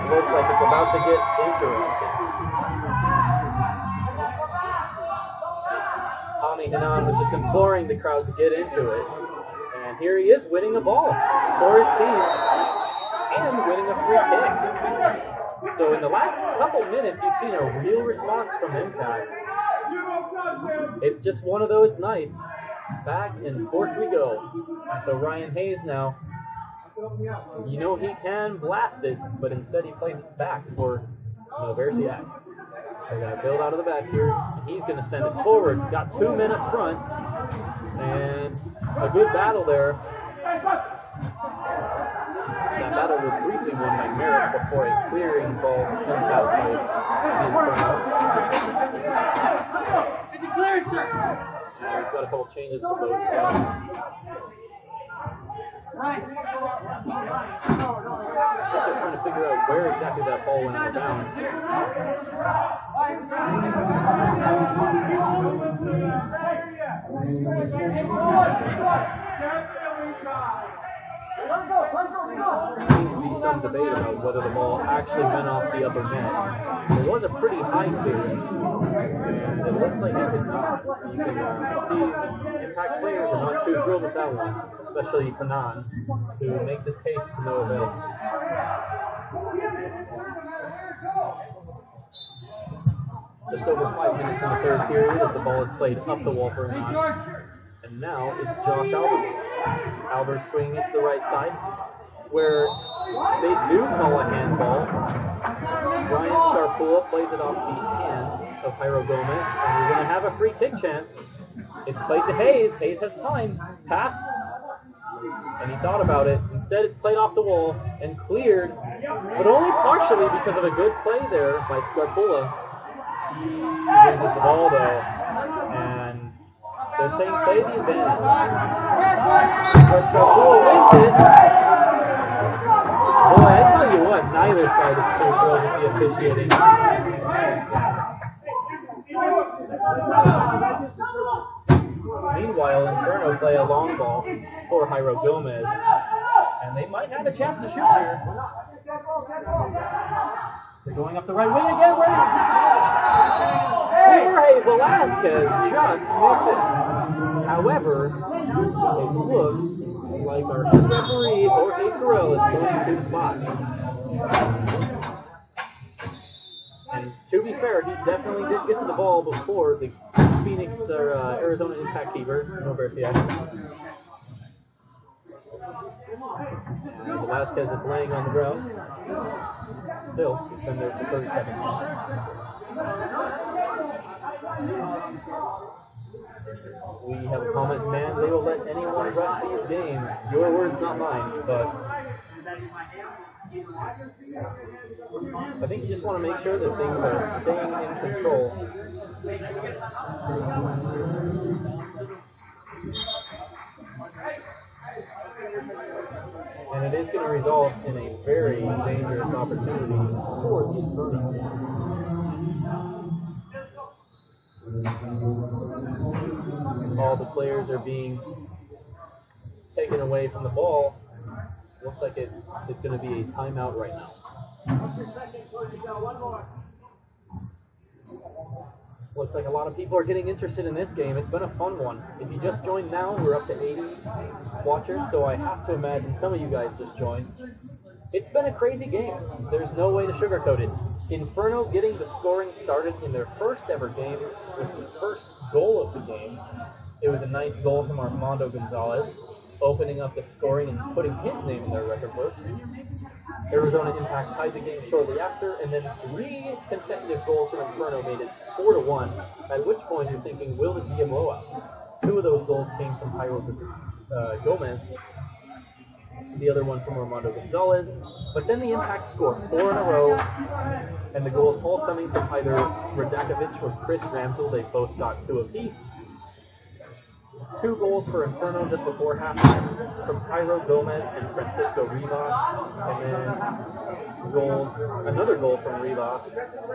looks like it's about to get interesting. Tommy Hanan was just imploring the crowd to get into it. And here he is winning a ball for his team and winning a free kick. So in the last couple minutes, you've seen a real response from Impact. It's just one of those nights. Back and forth we go. And so Ryan Hayes now You know he can blast it, but instead he plays it back for Noversiak. They're going to build out of the back here, and he's going to send it forward. Got 2 men up front, and a good battle there. That battle was briefly won by Merrick before a clearing ball sent out by Inferno. It's a clear, sir. We've got a couple changes to both sides. Right. They're trying to figure out where exactly that ball went out of bounds. There seems to be some debate about whether the ball actually went off the upper net. There was a pretty high clearance, and it looks like it did not. You can see the Impact players are not too thrilled with that one, especially Hernan, who makes his case to no avail. Just over 5 minutes in the third period as the ball is played up the wall for Hernan. And now it's Josh Albers. Albers swinging it to the right side, where they do call a handball. Ryan Starpula plays it off the hand of Jairo Gomez, and we're going to have a free kick chance. It's played to Hayes. Hayes has time. Pass. And he thought about it. Instead, it's played off the wall and cleared, but only partially because of a good play there by Scarpula. He loses the ball, though, and they're saying play the advantage. Scarpula wins it. Boy, I tell you what, neither side is too thrilled with the officiating. Meanwhile, Inferno play a long ball for Jairo Gomez, and they might have a chance to shoot here. They're going up the right wing again. Jorge Velasquez just misses. However, it looks like our referee, Jorge Carrell, is pointing to the spot. And to be fair, he definitely did get to the ball before the Phoenix or Arizona Impact keeper, Noversiak. And Velasquez is laying on the ground. Still, he's been there for 30 seconds. We have a comment, man, they will let anyone ref these games. Your words, not mine, but I think you just want to make sure that things are staying in control. And it is going to result in a very dangerous opportunity for the Inferno. All the players are being taken away from the ball. Looks like it's going to be a timeout right now. Looks like a lot of people are getting interested in this game. It's been a fun one. If you just joined now, we're up to 80 watchers, so I have to imagine some of you guys just joined. It's been a crazy game. There's no way to sugarcoat it. Inferno getting the scoring started in their first ever game with the first goal of the game. It was a nice goal from Armando Gonzalez, opening up the scoring and putting his name in their record books. Arizona Impact tied the game shortly after, and then 3 consecutive goals from Inferno made it 4-1, at which point you're thinking, will this be a blowout? 2 of those goals came from Jairo Gomez, the other one from Armando Gonzalez, but then the Impact scored 4 in a row, and the goals all coming from either Radakovic or Chris Ramsel. They both got 2 apiece. 2 goals for Inferno just before halftime from Jairo Gomez and Francisco Rivas, and then another goal from Rivas,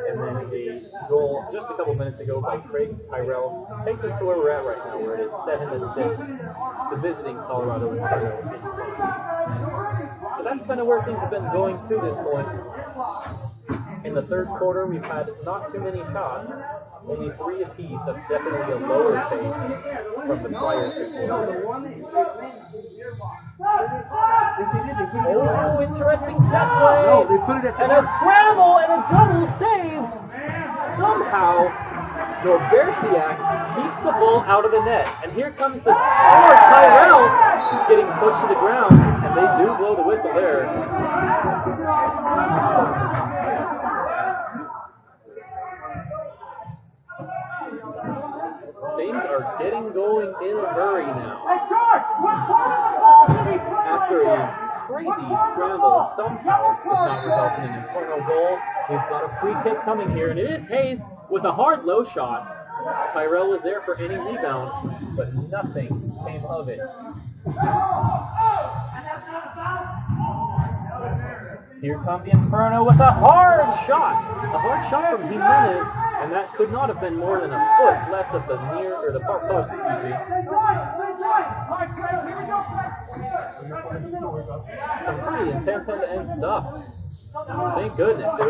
and then a goal just a couple minutes ago by Craig Tyrell. Takes us to where we're at right now, where it is 7-6, the visiting Colorado Inferno in front. So that's kind of where things have been going to this point. In the third quarter, we've had not too many shots, only 3 apiece. That's definitely a lower pace from the prior 2 quarters. Oh, interesting set play! No, they put it at the and a scramble and a double save! Somehow, Noversiak keeps the ball out of the net. And here comes the scorer, Tyrell, getting pushed to the ground. And And they do blow the whistle there. Things are getting going in a hurry now. After a crazy scramble, somehow does not result in an Inferno goal. We've got a free kick coming here, and it is Hayes with a hard low shot. Tyrell was there for any rebound, but nothing came of it. Here come the Inferno with a hard shot from Jimenez, and that could not have been more than a foot left of the far post, excuse me. Some pretty intense end-to-end stuff. Thank goodness. It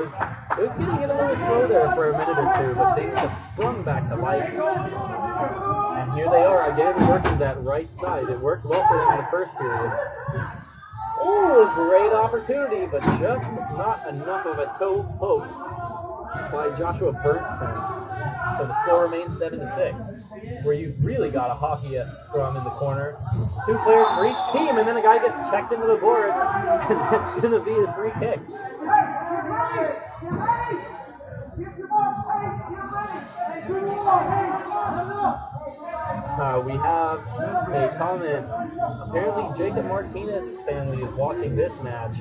was getting a little slow there for a minute or two, but things have sprung back to life. And here they are again working that right side. It worked well for them in the first period. Oh, great opportunity, but just not enough of a toe poked by Joshua Berntsen. So the score remains 7-6, where you've really got a hockey-esque scrum in the corner. 2 players for each team, and then a guy gets checked into the boards, and that's going to be the free kick. We have a comment. Apparently Jacob Martinez's family is watching this match.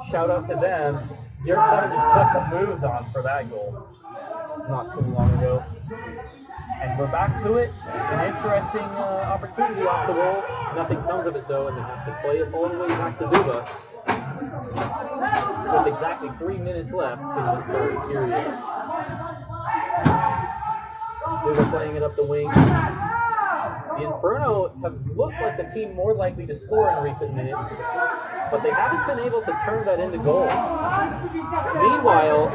Shout out to them. Your son just put some moves on for that goal not too long ago. And we're back to it. An interesting opportunity off the wall. Nothing comes of it though, and they have to play it all the way back to Zuba. With exactly 3 minutes left in the third period. Zuba playing it up the wing. The Inferno have looked like the team more likely to score in recent minutes, but they haven't been able to turn that into goals. Meanwhile,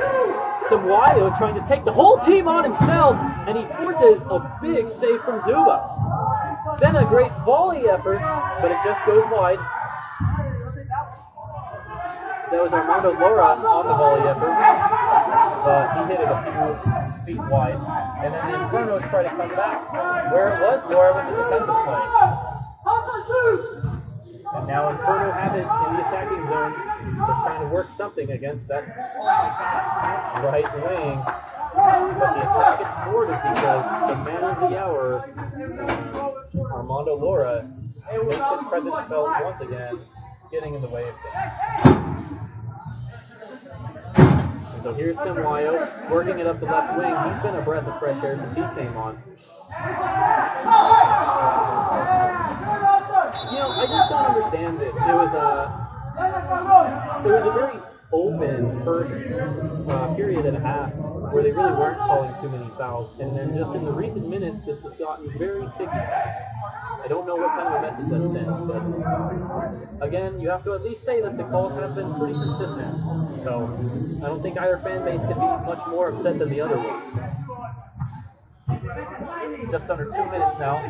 Samuayo trying to take the whole team on himself, and he forces a big save from Zuba. Then a great volley effort, but it just goes wide. That was Armando Lara on the volley effort, but he hit it a few feet wide. And then the Inferno try to come back where it was Lara with the defensive play. And now Inferno have it in the attacking zone. They're trying to work something against that right wing. But the attack gets thwarted because the man of the hour, Armando Lara, makes his presence felt once again, getting in the way of things. And so here's Samuayo working it up the left wing. He's been a breath of fresh air since he came on. You know, I just don't understand this. It was a very open first period and a half where they really weren't calling too many fouls. And then just in the recent minutes, this has gotten very ticky-tack. I don't know what kind of a message that sends, but again, you have to at least say that the calls have been pretty consistent. So I don't think either fan base could be much more upset than the other one. Just under 2 minutes now.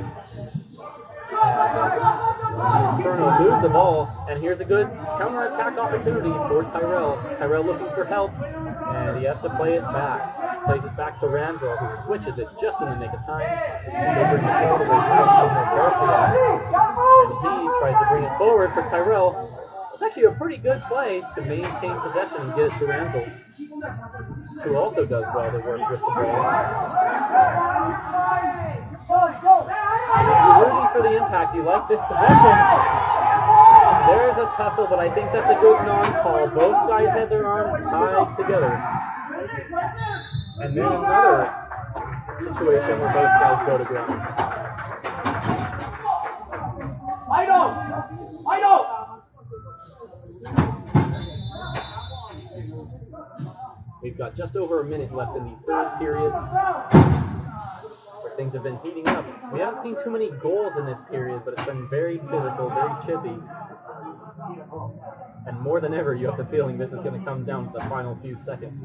And Inferno lose the ball, and here's a good counter-attack opportunity for Tyrell. Tyrell looking for help, and he has to play it back. Plays it back to Ramsel, who switches it just in the nick of time. They bring it all the way down to Garcia, and he tries to bring it forward for Tyrell. It's actually a pretty good play to maintain possession and get it to Ramsel, who also does well to work with the ball. And if you're rooting for the Impact, you like this possession. There's a tussle, but I think that's a good non-call. Both guys had their arms tied together. And then another situation where both guys go to ground. We've got just over a minute left in the third period, where things have been heating up. We haven't seen too many goals in this period, but it's been very physical, very chippy. And more than ever, you have the feeling this is going to come down to the final few seconds.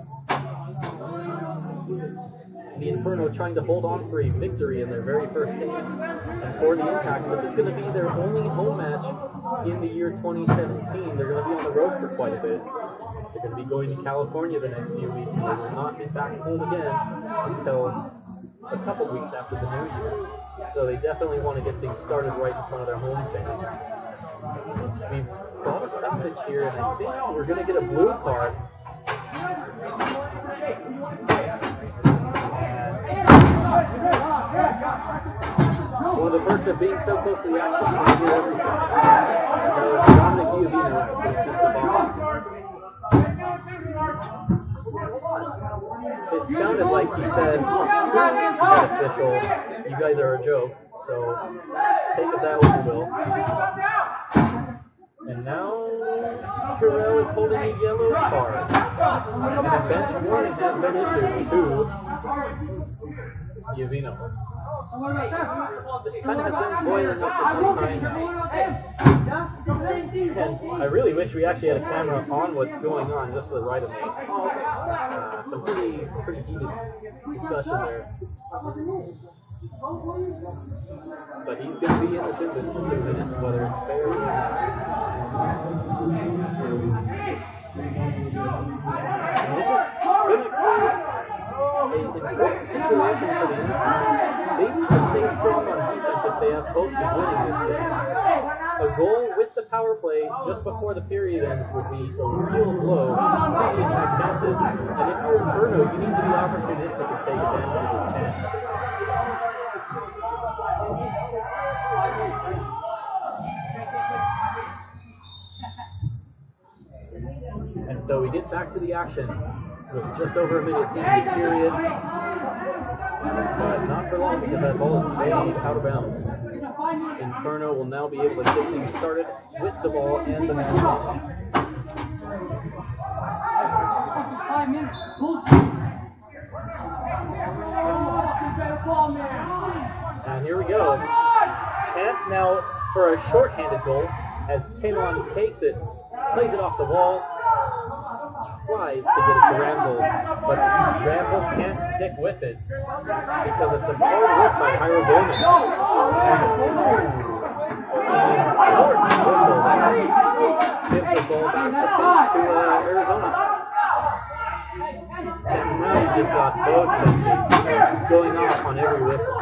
The Inferno trying to hold on for a victory in their very first game. And for the Impact, this is going to be their only home match in the year 2017. They're going to be on the road for quite a bit. They're going to be going to California the next few weeks, and they will not be back home again until a couple weeks after the new year. So they definitely want to get things started right in front of their home fans. We brought a stoppage here, and I think we're going to get a blue card. One of the perks of being so close to the action is you can hear everything. Dominic Giovino finishes the ball. It sounded like he said, to the official, you guys are a joke, so take it that way you will. And now, Carell is holding a yellow card. And a bench warning has been issued to Giovino. This kind of has been boiling up for some time now. And I really wish we actually had a camera on what's going on just to the right of me. Some pretty heated discussion there. But he's going to be in this in 2 minutes, whether it's fair or not. And this is going to be an important situation for the Impact. They need to stay strong on defense if they have hopes of winning this game. A goal with the power play just before the period ends would be a real blow to the Impact chances. And if you're Inferno, you need to be opportunistic and take advantage of this chance. And so we get back to the action with just over a minute in the period. But not for long because that ball is made out of bounds. Inferno will now be able to get things started with the ball and the match. And here we go. Chance now for a shorthanded goal as Tamon takes it, plays it off the wall, tries to get it to Ramsel, but Ramsel can't stick with it because of some hard work by Jairo Gomez. Gives the ball back to Arizona. And now you just got both benches going off on every whistle.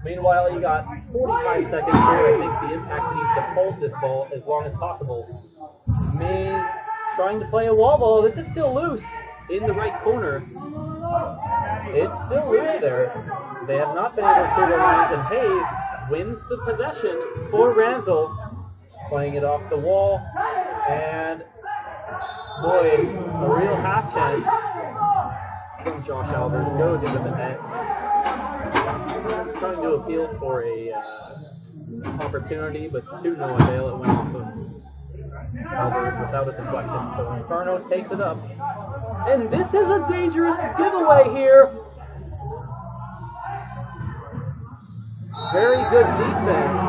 Meanwhile, you got 45 seconds here. I think the Impact needs to hold this ball as long as possible. Mays trying to play a wall ball. This is still loose in the right corner. It's still loose there. They have not been able to clear their lines, and Hayes wins the possession for Ramsel, playing it off the wall. And boy, a real half chance from Josh Albers goes into the net. Trying to appeal for a opportunity, but to no avail. It went off of Albers without a deflection. So Inferno takes it up. And this is a dangerous giveaway here. Very good defense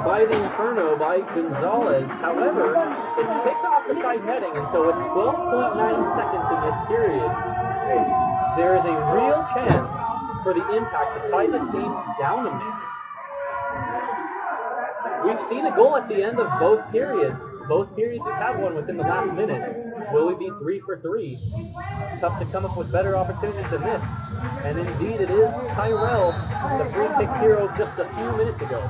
by the Inferno, by Gonzalez. However, it's picked off the side netting, and so with 12.9 seconds in this period, there is a real chance for the Impact to tie this game down a minute. We've seen a goal at the end of both periods. Both periods have had one within the last minute. Will we be 3 for 3? Tough to come up with better opportunities than this. And indeed it is Tyrell, the free kick hero just a few minutes ago.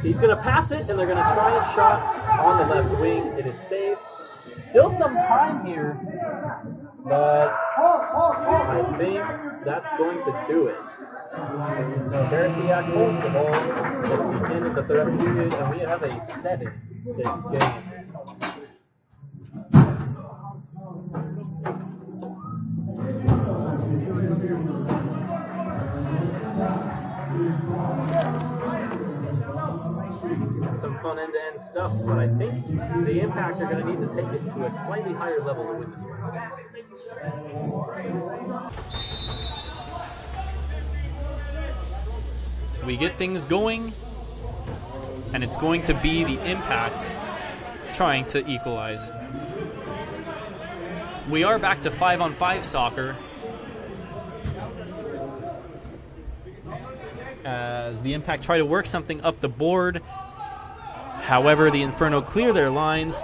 He's going to pass it, and they're going to try a shot on the left wing. It is saved. Still some time here, but I think that's going to do it. Karasiak holds the ball. It's the end of the third period, and we have a 7-6 game. Some fun end-to-end stuff, but I think the Impact are going to need to take it to a slightly higher level to win this one. We get things going, and it's going to be the Impact trying to equalize. We are back to 5-on-5 soccer, as the Impact try to work something up the board. However, the Inferno clear their lines,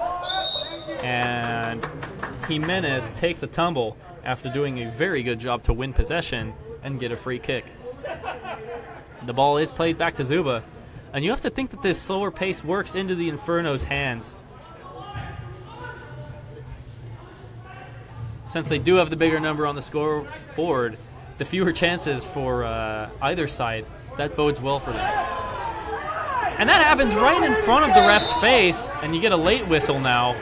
and Jimenez takes a tumble after doing a very good job to win possession and get a free kick. The ball is played back to Zuba. And you have to think that this slower pace works into the Inferno's hands. Since they do have the bigger number on the scoreboard, the fewer chances for either side, that bodes well for them. And that happens right in front of the ref's face, and you get a late whistle now.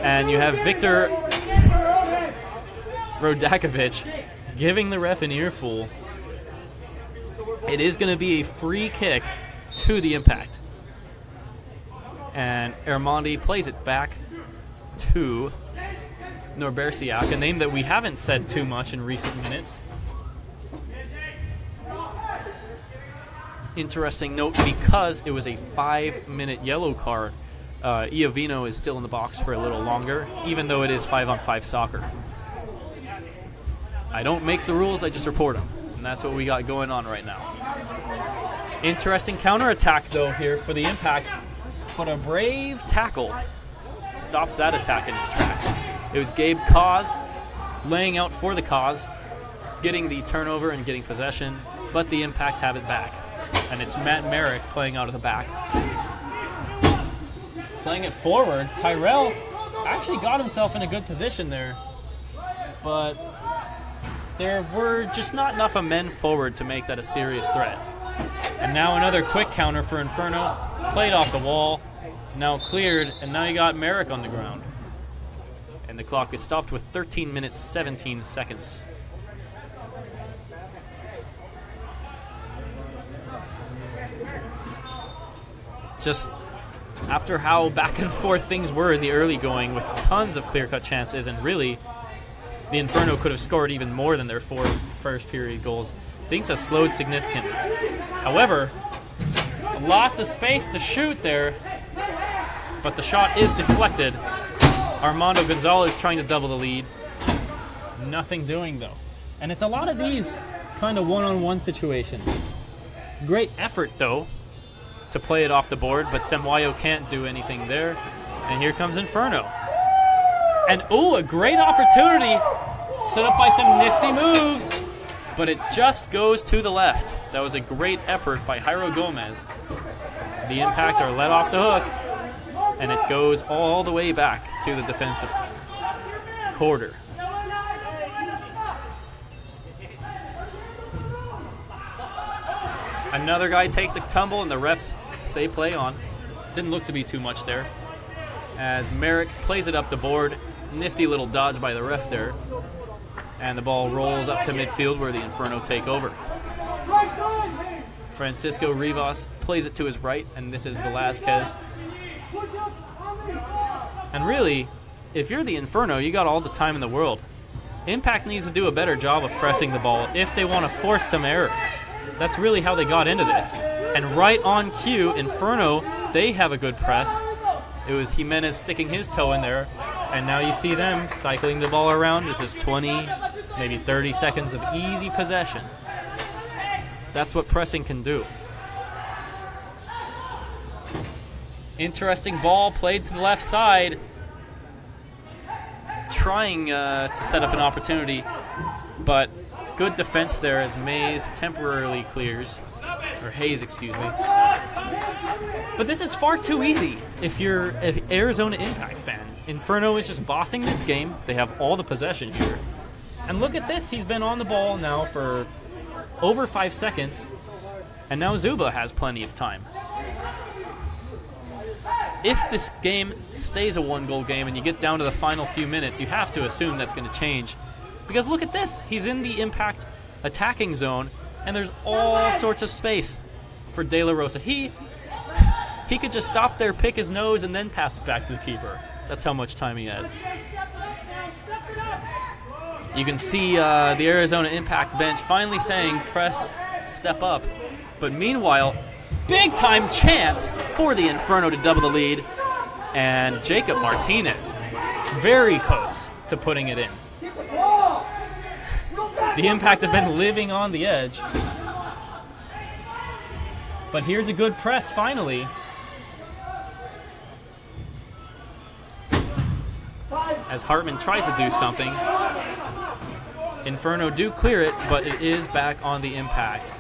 And you have Victor Rodakovic giving the ref an earful. It is going to be a free kick to the Impact. And Armandi plays it back to Norbersiak, a name that we haven't said too much in recent minutes. Interesting note, because it was a 5-minute yellow card, Iovino is still in the box for a little longer, even though it is 5-on-5 soccer. I don't make the rules, I just report them. And that's what we got going on right now. Interesting counterattack, though, here for the Impact. But a brave tackle stops that attack in its tracks. It was Gabe Cause laying out for the Cause, getting the turnover and getting possession, but the Impact have it back. And it's Matt Merrick playing out of the back. Playing it forward, Tyrell actually got himself in a good position there, but there were just not enough of men forward to make that a serious threat. And now another quick counter for Inferno, played off the wall, now cleared, and now you got Merrick on the ground. And the clock is stopped with 13 minutes, 17 seconds. Just after how back and forth things were in the early going with tons of clear-cut chances, and really the Inferno could have scored even more than their 4 first period goals, things have slowed significantly. However, lots of space to shoot there, but the shot is deflected. Armando Gonzalez trying to double the lead. Nothing doing, though. And it's a lot of these kind of one-on-one situations. Great effort, though, to play it off the board, but Semwayo can't do anything there. And here comes Inferno. And, a great opportunity set up by some nifty moves, but it just goes to the left. That was a great effort by Jairo Gomez. The Impact are let off the hook, and it goes all the way back to the defensive quarter. Another guy takes a tumble, and the refs say play on. Didn't look to be too much there, as Merrick plays it up the board. Nifty little dodge by the ref there. And the ball rolls up to midfield where the Inferno take over. Francisco Rivas plays it to his right, and this is Velazquez. And really, if you're the Inferno, you got all the time in the world. Impact needs to do a better job of pressing the ball if they want to force some errors. That's really how they got into this. And right on cue, Inferno, they have a good press. It was Jimenez sticking his toe in there, and now you see them cycling the ball around. This is 20, maybe 30 seconds of easy possession. That's what pressing can do. Interesting ball played to the left side, trying to set up an opportunity, but good defense there as Mays temporarily clears, or Hayes, excuse me. But this is far too easy if you're an Arizona Impact fan. Inferno is just bossing this game. They have all the possession here. And look at this. He's been on the ball now for over 5 seconds, and now Zuba has plenty of time. If this game stays a one-goal game and you get down to the final few minutes, you have to assume that's going to change. Because look at this. He's in the Impact attacking zone, and there's all sorts of space for De La Rosa. He could just stop there, pick his nose, and then pass it back to the keeper. That's how much time he has. You can see the Arizona Impact bench finally saying, press, step up. But meanwhile, big-time chance for the Inferno to double the lead. And Jacob Martinez, very close to putting it in. The Impact have been living on the edge. But here's a good press, finally. As Hartman tries to do something. Inferno do clear it, but it is back on the Impact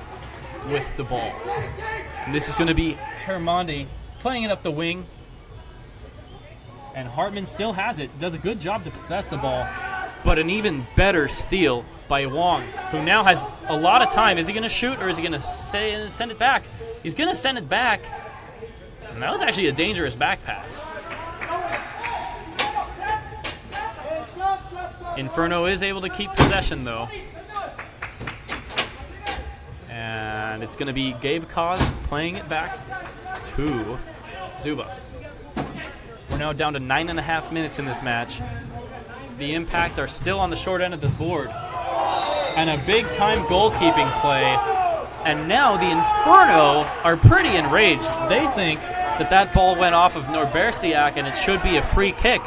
with the ball. And this is going to be Hermondi playing it up the wing. And Hartman still has it. Does a good job to possess the ball. But an even better steal by Wong, who now has a lot of time. Is he going to shoot or is he going to send it back? He's going to send it back. And that was actually a dangerous back pass. Inferno is able to keep possession, though. And it's going to be Gabe Kaz playing it back to Zuba. We're now down to 9.5 minutes in this match. The Impact are still on the short end of the board. And a big-time goalkeeping play. And now the Inferno are pretty enraged. They think that ball went off of Norbersiak and it should be a free kick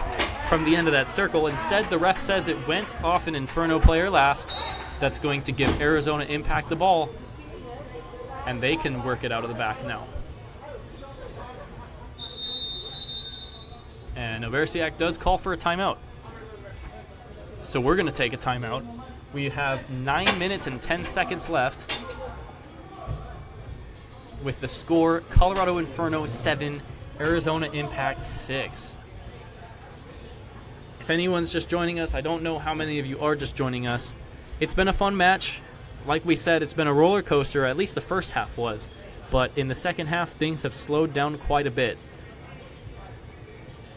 from the end of that circle. Instead, the ref says it went off an Inferno player last. That's going to give Arizona Impact the ball. And they can work it out of the back now. And Norbersiak does call for a timeout. So we're going to take a timeout. We have 9 minutes and 10 seconds left. With the score, Colorado Inferno 7, Arizona Impact 6. If anyone's just joining us, I don't know how many of you are just joining us. It's been a fun match. Like we said, it's been a roller coaster, at least the first half was. But in the second half, things have slowed down quite a bit.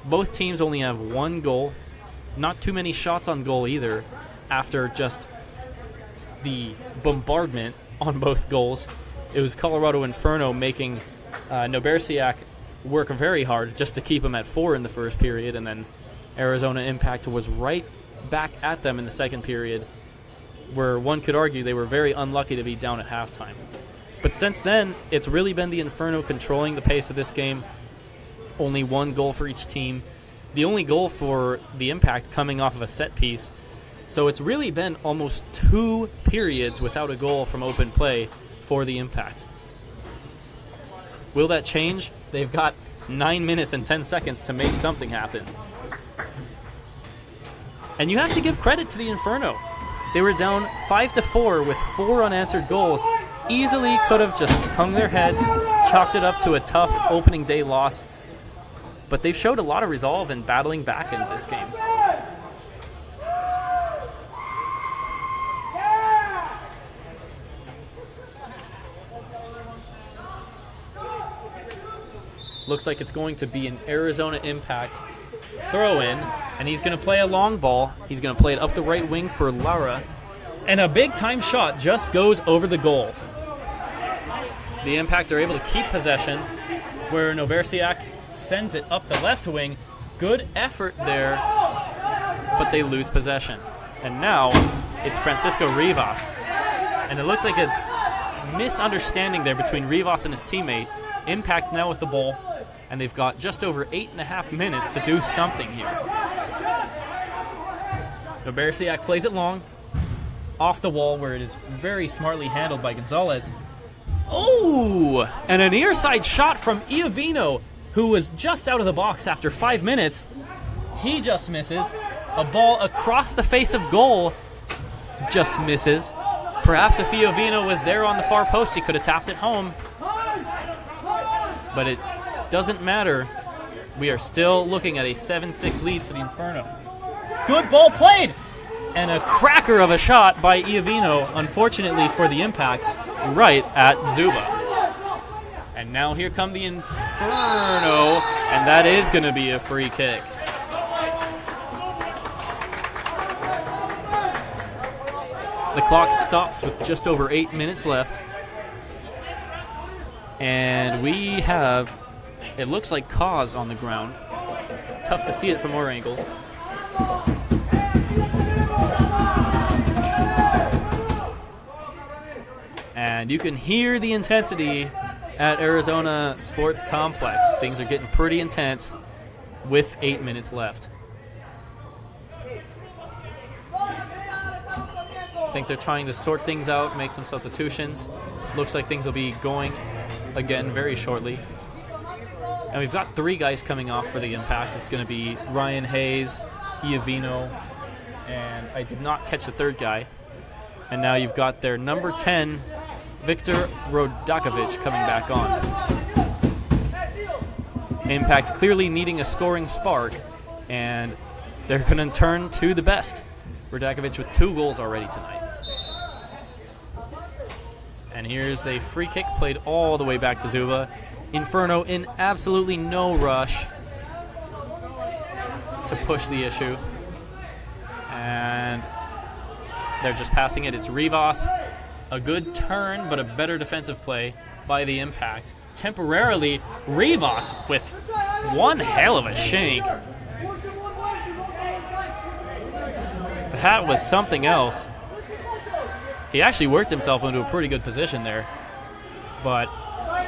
Both teams only have one goal. Not too many shots on goal either, after just the bombardment on both goals. It was Colorado Inferno making Norbersiak work very hard just to keep him at 4 in the first period, and then Arizona Impact was right back at them in the second period, where one could argue they were very unlucky to be down at halftime. But since then, it's really been the Inferno controlling the pace of this game. Only one goal for each team. The only goal for the Impact coming off of a set piece. So it's really been almost 2 periods without a goal from open play for the Impact. Will that change? They've got 9 minutes and 10 seconds to make something happen. And you have to give credit to the Inferno. They were down 5-4 with 4 unanswered goals. Easily could have just hung their heads, chalked it up to a tough opening day loss. But they've showed a lot of resolve in battling back into this game. Looks like it's going to be an Arizona Impact throw-in, and he's going to play a long ball. He's going to play it up the right wing for Lara, and a big-time shot just goes over the goal. The Impact are able to keep possession, where Norbersiak sends it up the left wing. Good effort there, but they lose possession. And now it's Francisco Rivas. And it looked like a misunderstanding there between Rivas and his teammate. Impact now with the ball, and they've got just over 8.5 minutes to do something here. Norbersiak plays it long, off the wall, where it is very smartly handled by Gonzalez. Oh! And a near side shot from Iovino, who was just out of the box after 5 minutes. He just misses. A ball across the face of goal just misses. Perhaps if Iovino was there on the far post, he could have tapped it home. But it doesn't matter. We are still looking at a 7-6 lead for the Inferno. Good ball played! And a cracker of a shot by Iovino, unfortunately for the Impact, right at Zuba. And now here come the Inferno, and that is going to be a free kick. The clock stops with just over 8 minutes left. And we have, it looks like Kaz on the ground. Tough to see it from our angle. And you can hear the intensity at Arizona Sports Complex. Things are getting pretty intense with 8 minutes left. I think they're trying to sort things out, make some substitutions. Looks like things will be going again very shortly. And we've got 3 guys coming off for the Impact. It's going to be Ryan Hayes, Iovino, and I did not catch the third guy. And now you've got their number 10, Viktor Rodakovic, coming back on. Impact clearly needing a scoring spark, and they're going to turn to the best. Rodakovic with 2 goals already tonight. And here's a free kick played all the way back to Zuba. Inferno in absolutely no rush to push the issue. And they're just passing it. It's Rivas. A good turn, but a better defensive play by the Impact. Temporarily, Rivas with one hell of a shank. That was something else. He actually worked himself into a pretty good position there. But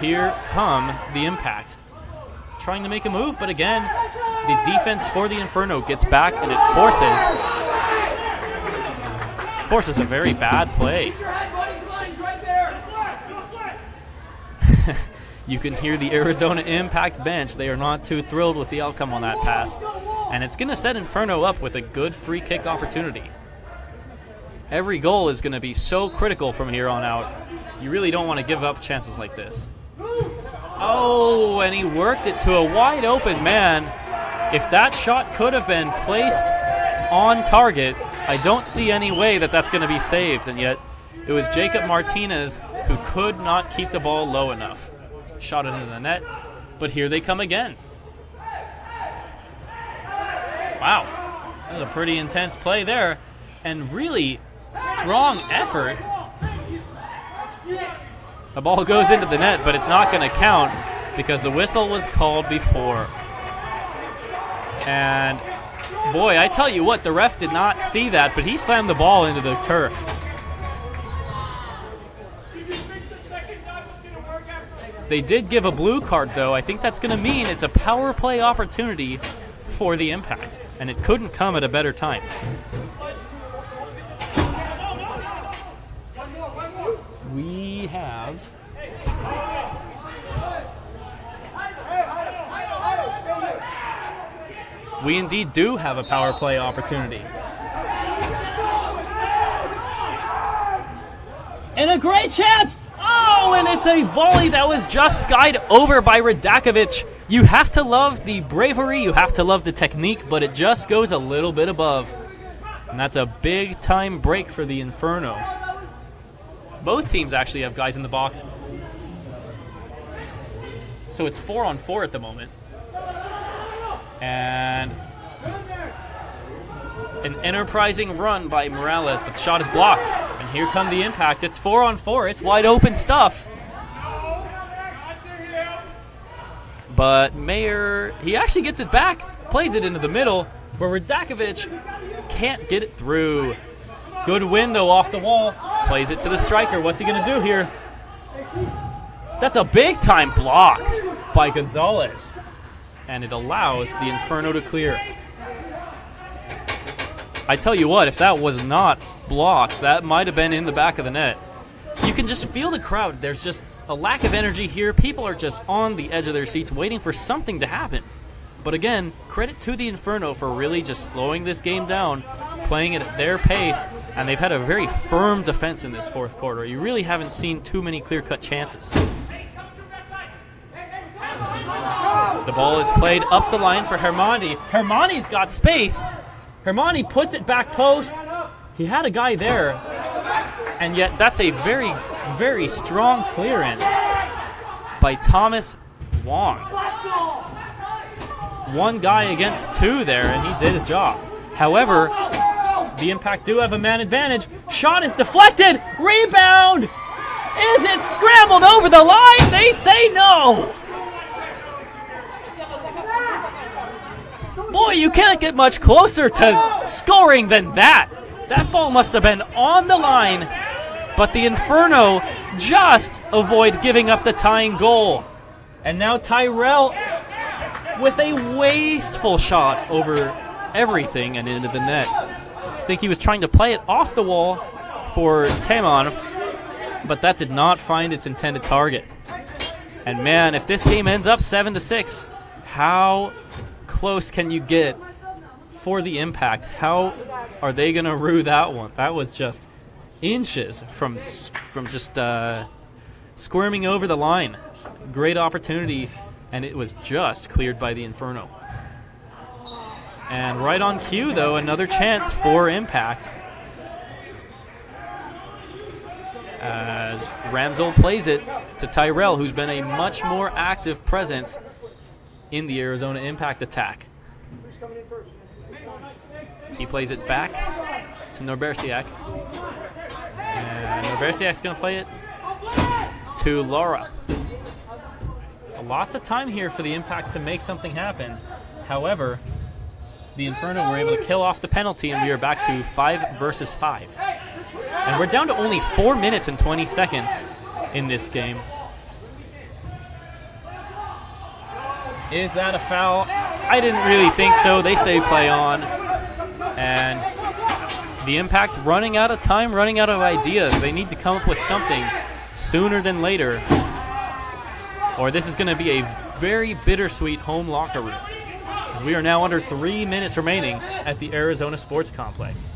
here come the Impact. Trying to make a move, but again, the defense for the Inferno gets back and it forces a very bad play. You can hear the Arizona Impact bench. They are not too thrilled with the outcome on that pass. And it's going to set Inferno up with a good free kick opportunity. Every goal is going to be so critical from here on out. You really don't want to give up chances like this. Oh, and he worked it to a wide open man. If that shot could have been placed on target, I don't see any way that that's going to be saved. And yet, it was Jacob Martinez who could not keep the ball low enough. Shot it into the net, but here they come again. Wow, that was a pretty intense play there, and really strong effort. The ball goes into the net, but it's not going to count because the whistle was called before. And boy, I tell you what, the ref did not see that, but he slammed the ball into the turf. They did give a blue card, though. I think that's going to mean it's a power play opportunity for the Impact, and it couldn't come at a better time. We have... We indeed do have a power play opportunity. And a great chance! Oh, and it's a volley that was just skied over by Rodakovic. You have to love the bravery, you have to love the technique, but it just goes a little bit above. And that's a big-time break for the Inferno. Both teams actually have guys in the box. So it's 4-on-4 at the moment. And an enterprising run by Morales, but the shot is blocked. And here come the Impact. It's 4-on-4. It's wide open stuff. But Mayer, he actually gets it back, plays it into the middle, where Rodakovic can't get it through. Good win, though, off the wall. Plays it to the striker. What's he going to do here? That's a big-time block by Gonzalez. And it allows the Inferno to clear. I tell you what, if that was not blocked, that might have been in the back of the net. You can just feel the crowd. There's just a lack of energy here. People are just on the edge of their seats waiting for something to happen. But again, credit to the Inferno for really just slowing this game down, playing it at their pace, and they've had a very firm defense in this fourth quarter. You really haven't seen too many clear-cut chances. The ball is played up the line for Hermani. Hermani's got space. Hermani puts it back post. He had a guy there, and yet that's a very, very strong clearance by Thomas Wong. One guy against two there, and he did his job. However, the Impact do have a man advantage. Shot is deflected. Rebound! Is it scrambled over the line? They say no. Boy, you can't get much closer to scoring than that. That ball must have been on the line, but the Inferno just avoid giving up the tying goal. And now Tyrell with a wasteful shot over everything and into the net. I think he was trying to play it off the wall for Tamon, but that did not find its intended target. And man, if this game ends up 7-6, how close can you get for the Impact? How are they going to rue that one? That was just inches from just squirming over the line. Great opportunity, and it was just cleared by the Inferno. And right on cue, though, another chance for Impact, as Ramsel plays it to Tyrell, who's been a much more active presence in the Arizona Impact attack. He plays it back to Norbersiak. And Norbersiak's going to play it to Lara. Lots of time here for the Impact to make something happen. However, the Inferno were able to kill off the penalty, and we are back to 5 versus 5. And we're down to only 4 minutes and 20 seconds in this game. Is that a foul? I didn't really think so. They say play on. And the Impact running out of time, running out of ideas. They need to come up with something sooner than later, or this is going to be a very bittersweet home locker room, as we are now under 3 minutes remaining at the Arizona Sports Complex.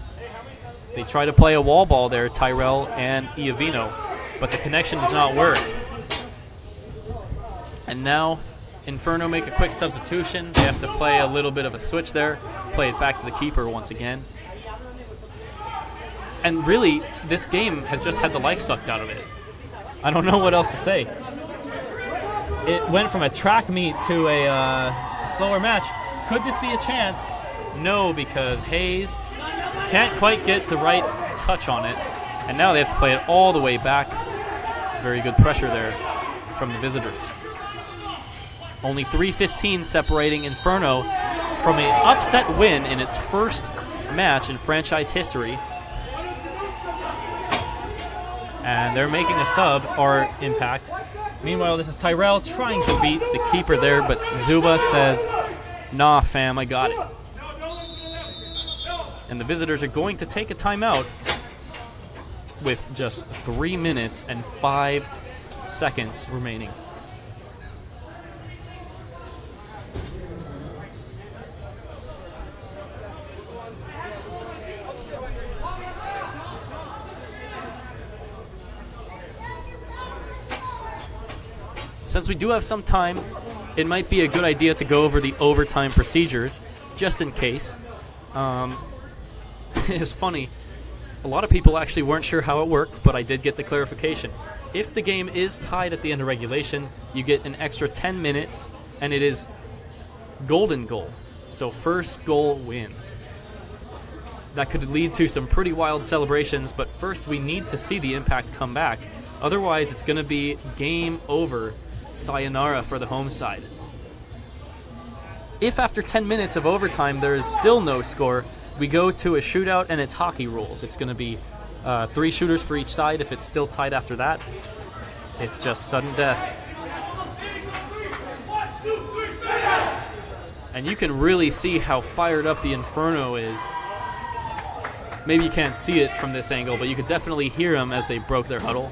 They try to play a wall ball there, Tyrell and Iovino, but the connection does not work. And now Inferno make a quick substitution. They have to play a little bit of a switch there, play it back to the keeper once again. And really, this game has just had the life sucked out of it. I don't know what else to say. It went from a track meet to a slower match. Could this be a chance? No, because Hayes can't quite get the right touch on it. And now they have to play it all the way back. Very good pressure there from the visitors. Only 3:15 separating Inferno from an upset win in its first match in franchise history. And they're making a sub, or Impact. Meanwhile, this is Tyrell trying to beat the keeper there, but Zuba says, nah, fam, I got it. And the visitors are going to take a timeout with just 3 minutes and 5 seconds remaining. Since we do have some time, it might be a good idea to go over the overtime procedures, just in case. It's funny, a lot of people actually weren't sure how it worked, but I did get the clarification. If the game is tied at the end of regulation, you get an extra 10 minutes, and it is golden goal. So first goal wins. That could lead to some pretty wild celebrations, but first we need to see the Impact come back. Otherwise, it's going to be game over. Sayonara for the home side. If after 10 minutes of overtime there is still no score, we go to a shootout, and it's hockey rules. It's going to be 3 shooters for each side. If it's still tied after that, it's just sudden death. And you can really see how fired up the Inferno is. Maybe you can't see it from this angle, but you could definitely hear them as they broke their huddle.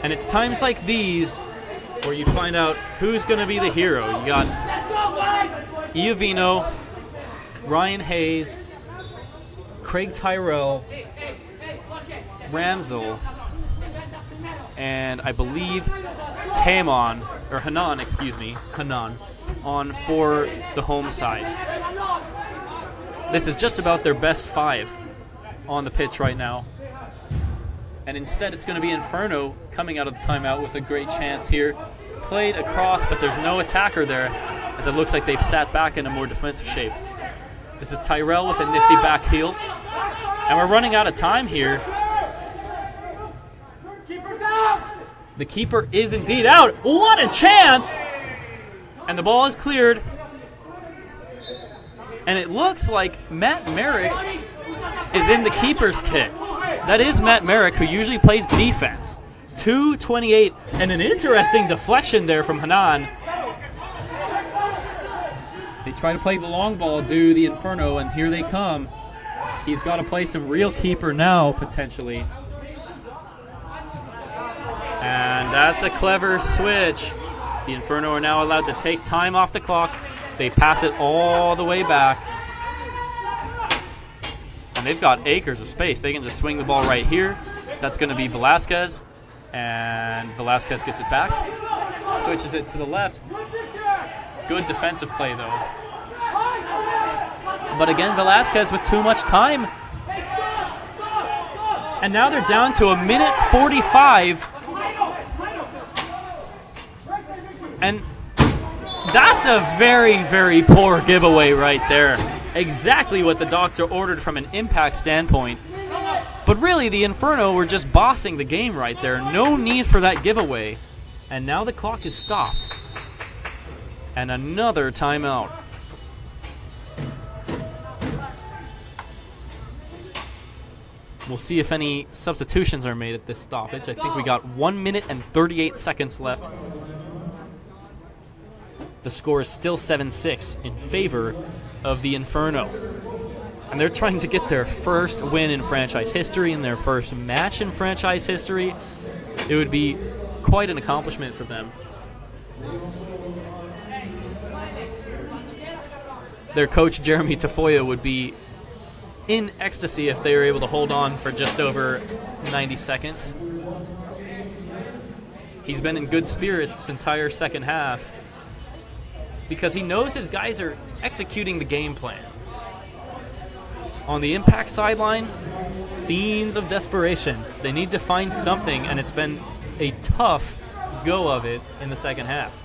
And it's times like these where you find out who's going to be the hero. You got Iovino, Ryan Hayes, Craig Tyrell, Ramsel, and I believe Hanan, on for the home side. This is just about their best 5 on the pitch right now. And instead it's going to be Inferno coming out of the timeout with a great chance here. Played across, but there's no attacker there, as it looks like they've sat back in a more defensive shape. This is Tyrell with a nifty back heel. And we're running out of time here. The keeper is indeed out. What a chance! And the ball is cleared. And it looks like Matt Merrick is in the keeper's kit. That is Matt Merrick, who usually plays defense. 2:28, and an interesting deflection there from Hanan. They try to play the long ball, do the Inferno, and here they come. He's got to play some real keeper now, potentially. And that's a clever switch. The Inferno are now allowed to take time off the clock. They pass it all the way back. And they've got acres of space. They can just swing the ball right here. That's going to be Velasquez. And Velasquez gets it back. Switches it to the left. Good defensive play, though. But again, Velasquez with too much time. And now they're down to 1:45. And that's a very, very poor giveaway right there. Exactly what the doctor ordered from an impact standpoint. But really, the Inferno were just bossing the game right there. No need for that giveaway. And now the clock is stopped. And another timeout. We'll see if any substitutions are made at this stoppage. I think we got 1 minute and 38 seconds left. The score is still 7-6 in favor of the Inferno. And they're trying to get their first win in franchise history and their first match in franchise history. It would be quite an accomplishment for them. Their coach, Jeremy Tafoya, would be in ecstasy if they were able to hold on for just over 90 seconds. He's been in good spirits this entire second half because he knows his guys are executing the game plan. On the Impact sideline, scenes of desperation. They need to find something, and it's been a tough go of it in the second half.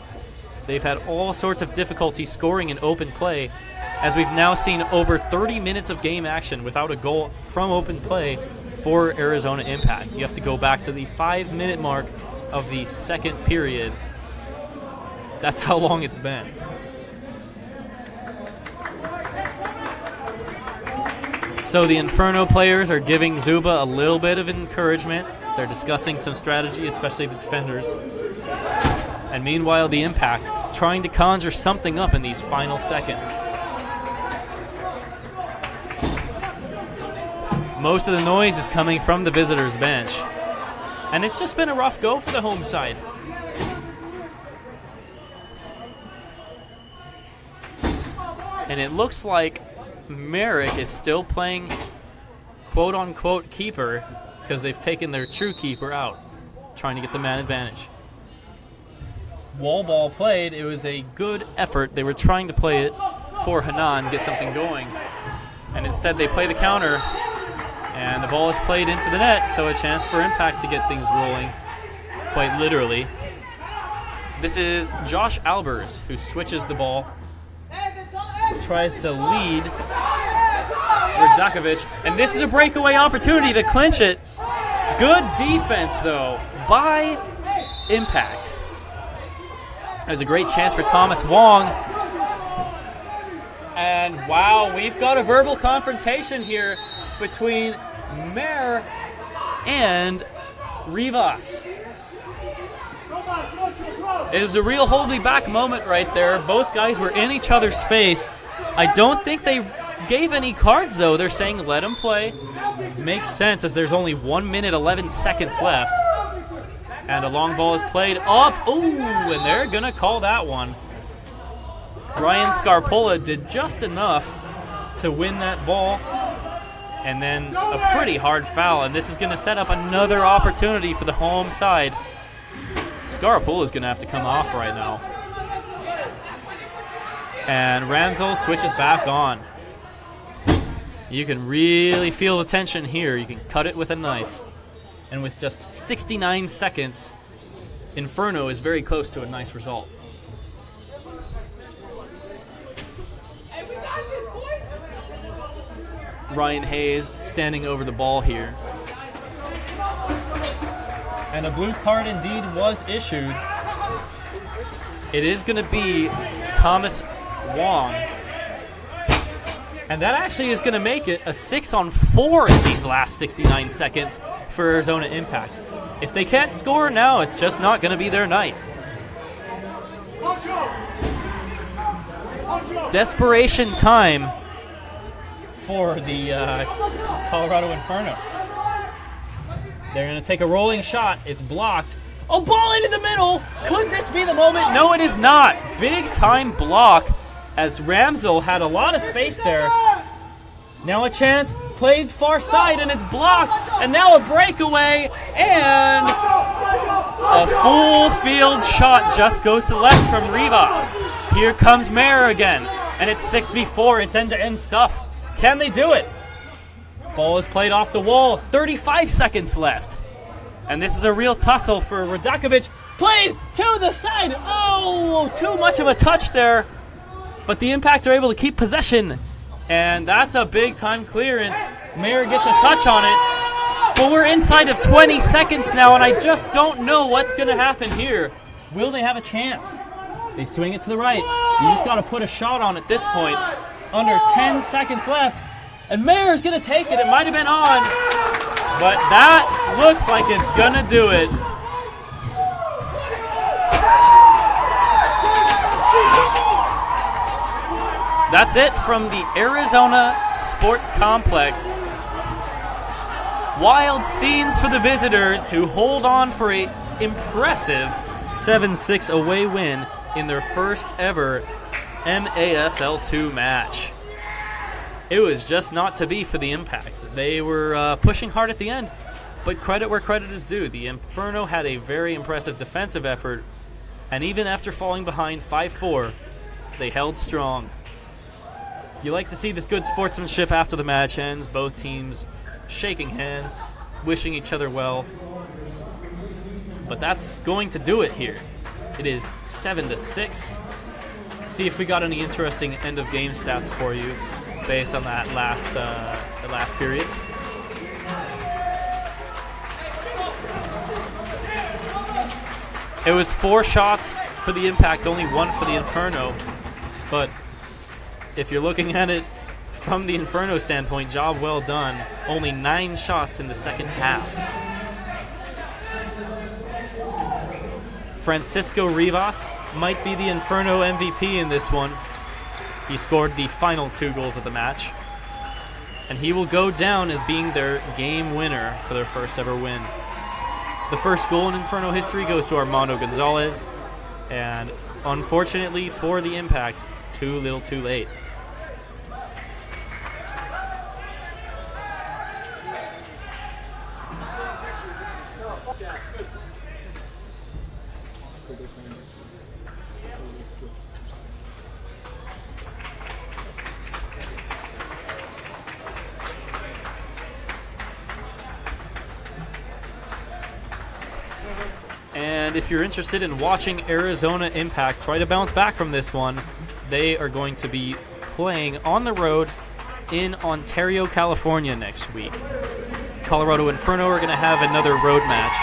They've had all sorts of difficulty scoring in open play, as we've now seen over 30 minutes of game action without a goal from open play for Arizona Impact. You have to go back to the 5-minute mark of the second period. That's how long it's been. So the Inferno players are giving Zuba a little bit of encouragement. They're discussing some strategy, especially the defenders. And meanwhile, the Impact trying to conjure something up in these final seconds. Most of the noise is coming from the visitors' bench. And it's just been a rough go for the home side. And it looks like Merrick is still playing quote-unquote keeper because they've taken their true keeper out, trying to get the man advantage. Wall ball played. It was a good effort. They were trying to play it for Hanan, get something going. And instead they play the counter, and the ball is played into the net, so a chance for Impact to get things rolling, quite literally. This is Josh Albers, who switches the ball, tries to lead Radakovic, and this is a breakaway opportunity to clinch it. Good defense, though, by Impact. There's a great chance for Thomas Wong. And wow, we've got a verbal confrontation here between Mer and Rivas. It was a real hold me back moment right there. Both guys were in each other's face. I don't think they gave any cards, though. They're saying let him play. Makes sense as there's only 1 minute 11 seconds left. And a long ball is played up. Ooh, and they're going to call that one. Ryan Scarpola did just enough to win that ball. And then a pretty hard foul. And this is going to set up another opportunity for the home side. Scarpola is going to have to come off right now. And Ramsel switches back on. You can really feel the tension here. You can cut it with a knife. And with just 69 seconds, Inferno is very close to a nice result. Ryan Hayes standing over the ball here. And a blue card indeed was issued. It is going to be Thomas Wong. And that actually is going to make it a 6-on-4 in these last 69 seconds for Arizona Impact. If they can't score now, it's just not going to be their night. Desperation time for the Colorado Inferno. They're going to take a rolling shot. It's blocked. Oh, ball into the middle. Could this be the moment? No, it is not. Big time block as Ramsel had a lot of space there. Now a chance, played far side and it's blocked. And now a breakaway and a full field shot just goes to the left from Rivas. Here comes Mayer again. And it's 6v4. It's end-to-end stuff. Can they do it? Ball is played off the wall. 35 seconds left. And this is a real tussle for Radakovic. Played to the side. Oh, too much of a touch there. But the Impact are able to keep possession. And that's a big-time clearance. Mayer gets a touch on it. But we're inside of 20 seconds now, and I just don't know what's going to happen here. Will they have a chance? They swing it to the right. You just got to put a shot on at this point. Under 10 seconds left. And Mayer's going to take it. It might have been on. But that looks like it's going to do it. That's it from the Arizona Sports Complex. Wild scenes for the visitors who hold on for an impressive 7-6 away win in their first ever MASL2 match. It was just not to be for the Impact. They were pushing hard at the end, but credit where credit is due. The Inferno had a very impressive defensive effort, and even after falling behind 5-4, they held strong. You like to see this good sportsmanship after the match ends, both teams shaking hands, wishing each other well. But that's going to do it here. It is 7-6. See if we got any interesting end of game stats for you based on that last period. It was 4 shots for the Impact, only 1 for the Inferno. But if you're looking at it from the Inferno standpoint, job well done. Only 9 shots in the second half. Francisco Rivas might be the Inferno MVP in this one. He scored the final 2 goals of the match. And he will go down as being their game winner for their first ever win. The first goal in Inferno history goes to Armando Gonzalez. And unfortunately for the Impact, too little too late. And if you're interested in watching Arizona Impact try to bounce back from this one, they are going to be playing on the road in Ontario, California next week. Colorado Inferno are going to have another road match.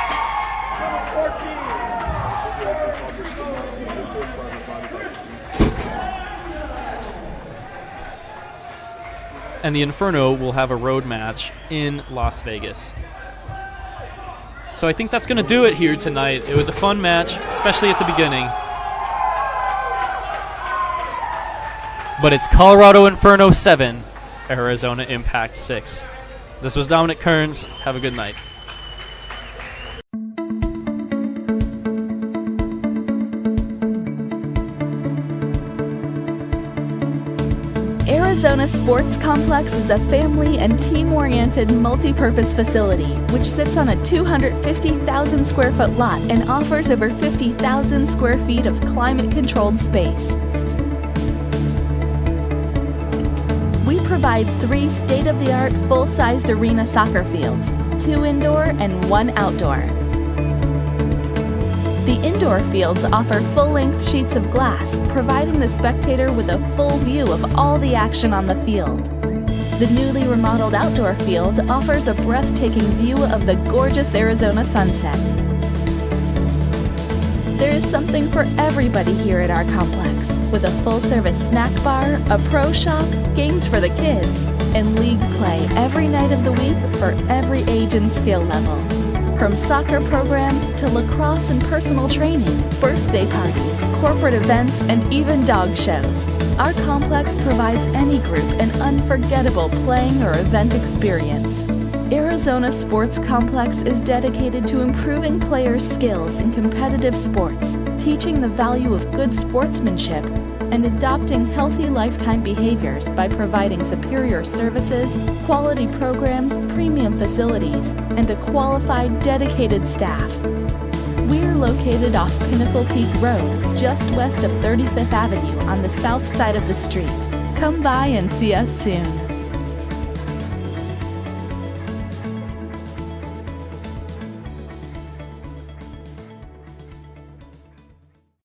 And the Inferno will have a road match in Las Vegas. So I think that's going to do it here tonight. It was a fun match, especially at the beginning. But it's Colorado Inferno 7, Arizona Impact 6. This was Dominic Kearns. Have a good night. Arizona Sports Complex is a family and team-oriented multi-purpose facility which sits on a 250,000 square foot lot and offers over 50,000 square feet of climate-controlled space. We provide 3 state-of-the-art full-sized arena soccer fields, 2 indoor and 1 outdoor. The indoor fields offer full-length sheets of glass, providing the spectator with a full view of all the action on the field. The newly remodeled outdoor field offers a breathtaking view of the gorgeous Arizona sunset. There is something for everybody here at our complex, with a full-service snack bar, a pro shop, games for the kids, and league play every night of the week for every age and skill level. From soccer programs to lacrosse and personal training, birthday parties, corporate events, and even dog shows, our complex provides any group an unforgettable playing or event experience. Arizona Sports Complex is dedicated to improving players' skills in competitive sports, teaching the value of good sportsmanship, and adopting healthy lifetime behaviors by providing superior services, quality programs, premium facilities, and a qualified, dedicated staff. We're located off Pinnacle Peak Road, just west of 35th Avenue on the south side of the street. Come by and see us soon.